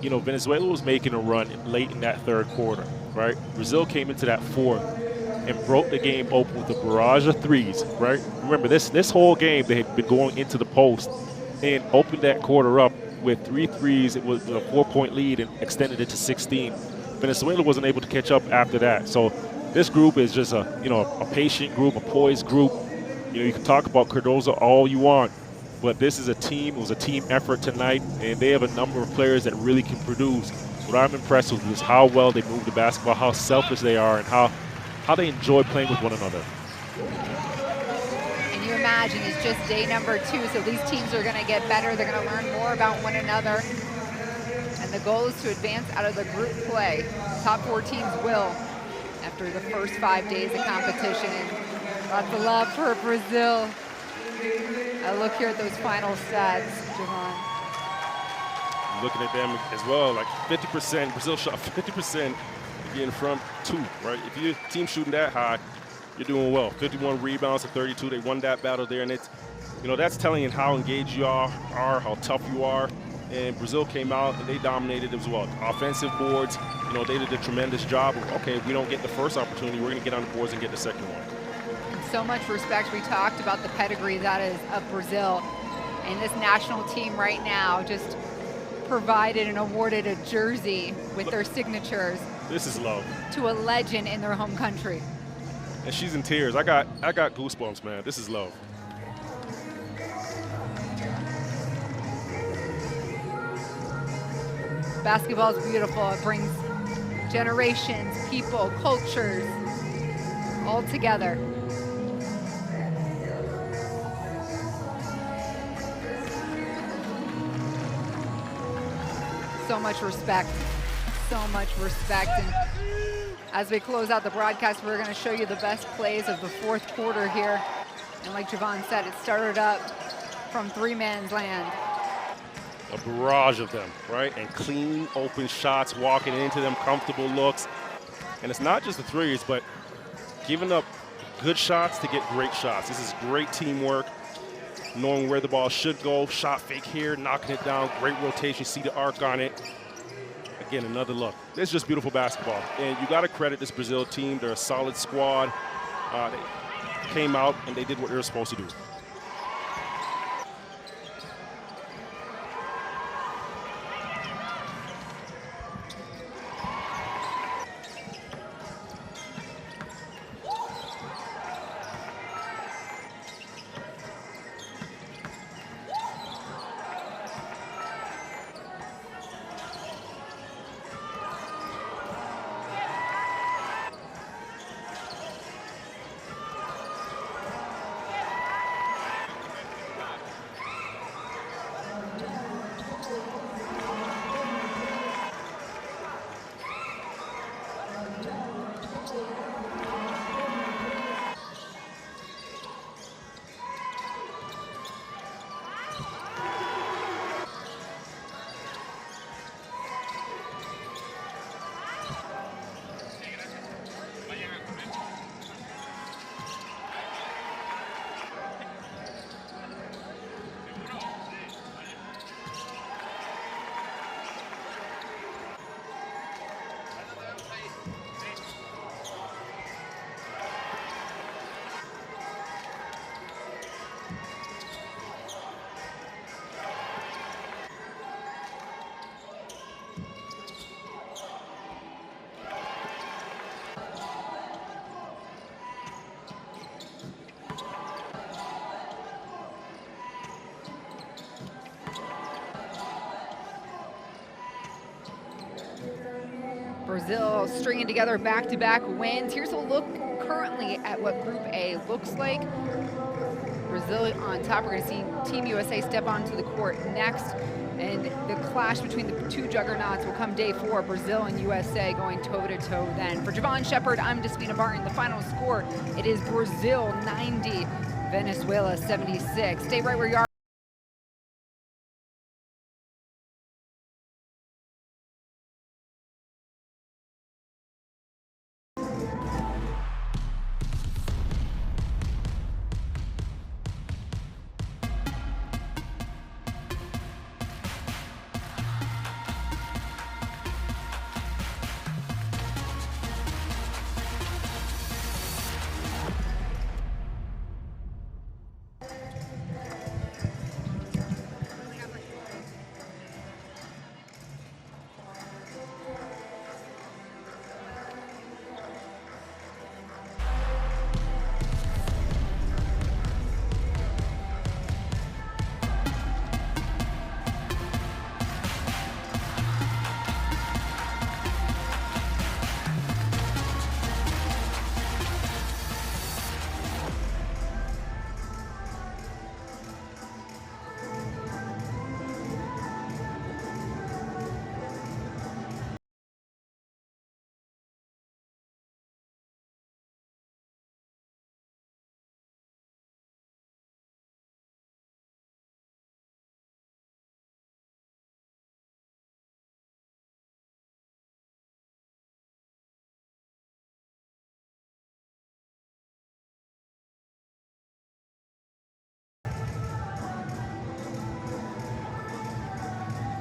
you know, Venezuela was making a run late in that third quarter, right? Brazil came into that fourth and broke the game open with a barrage of threes, right? Remember, this whole game they had been going into the post and opened that quarter up with 3 threes. It was a 4-point lead and extended it to 16. Venezuela wasn't able to catch up after that. So this group is just a patient group, a poised group. You know, you can talk about Cardozo all you want, but this is a team. It was a team effort tonight, and they have a number of players that really can produce. What I'm impressed with is how well they move the basketball, how selfish they are, and how they enjoy playing with one another. And you imagine it's just day number 2, so these teams are going to get better. They're going to learn more about one another. And the goal is to advance out of the group play. Top 4 teams will after the first 5 days of competition. Lots of love for Brazil. I look here at those final stats, Javon. Looking at them as well, like 50%. Brazil shot 50%. In front 2, right? If your team shooting that high, you're doing well. 51 rebounds to 32. They won that battle there, and it's, you know, that's telling you how engaged you are, how tough you are. And Brazil came out and they dominated as well. Offensive boards, you know, they did a tremendous job. Okay, if we don't get the first opportunity, we're going to get on the boards and get the second one. So much respect. We talked about the pedigree that is of Brazil, and this national team right now just provided and awarded a jersey with their signatures. This is love. To a legend in their home country. And she's in tears. I got goosebumps, man. This is love. Basketball is beautiful. It brings generations, people, cultures all together. So much respect. So much respect. And as we close out the broadcast, we're going to show you the best plays of the fourth quarter here. And like Javon said, it started up from 3-man's land. A barrage of them, right? And clean, open shots, walking into them, comfortable looks. And it's not just the threes, but giving up good shots to get great shots. This is great teamwork, knowing where the ball should go, shot fake here, knocking it down, great rotation, see the arc on it. Again, another look. It's just beautiful basketball. And you got to credit this Brazil team. They're a solid squad. They came out and they did what they were supposed to do. Brazil stringing together back-to-back wins. Here's a look currently at what Group A looks like. Brazil on top. We're going to see Team USA step onto the court next. And the clash between the two juggernauts will come day 4. Brazil and USA going toe-to-toe then. For Javon Shepard, I'm Despina Barton. The final score, it is Brazil 90, Venezuela 76. Stay right where you are.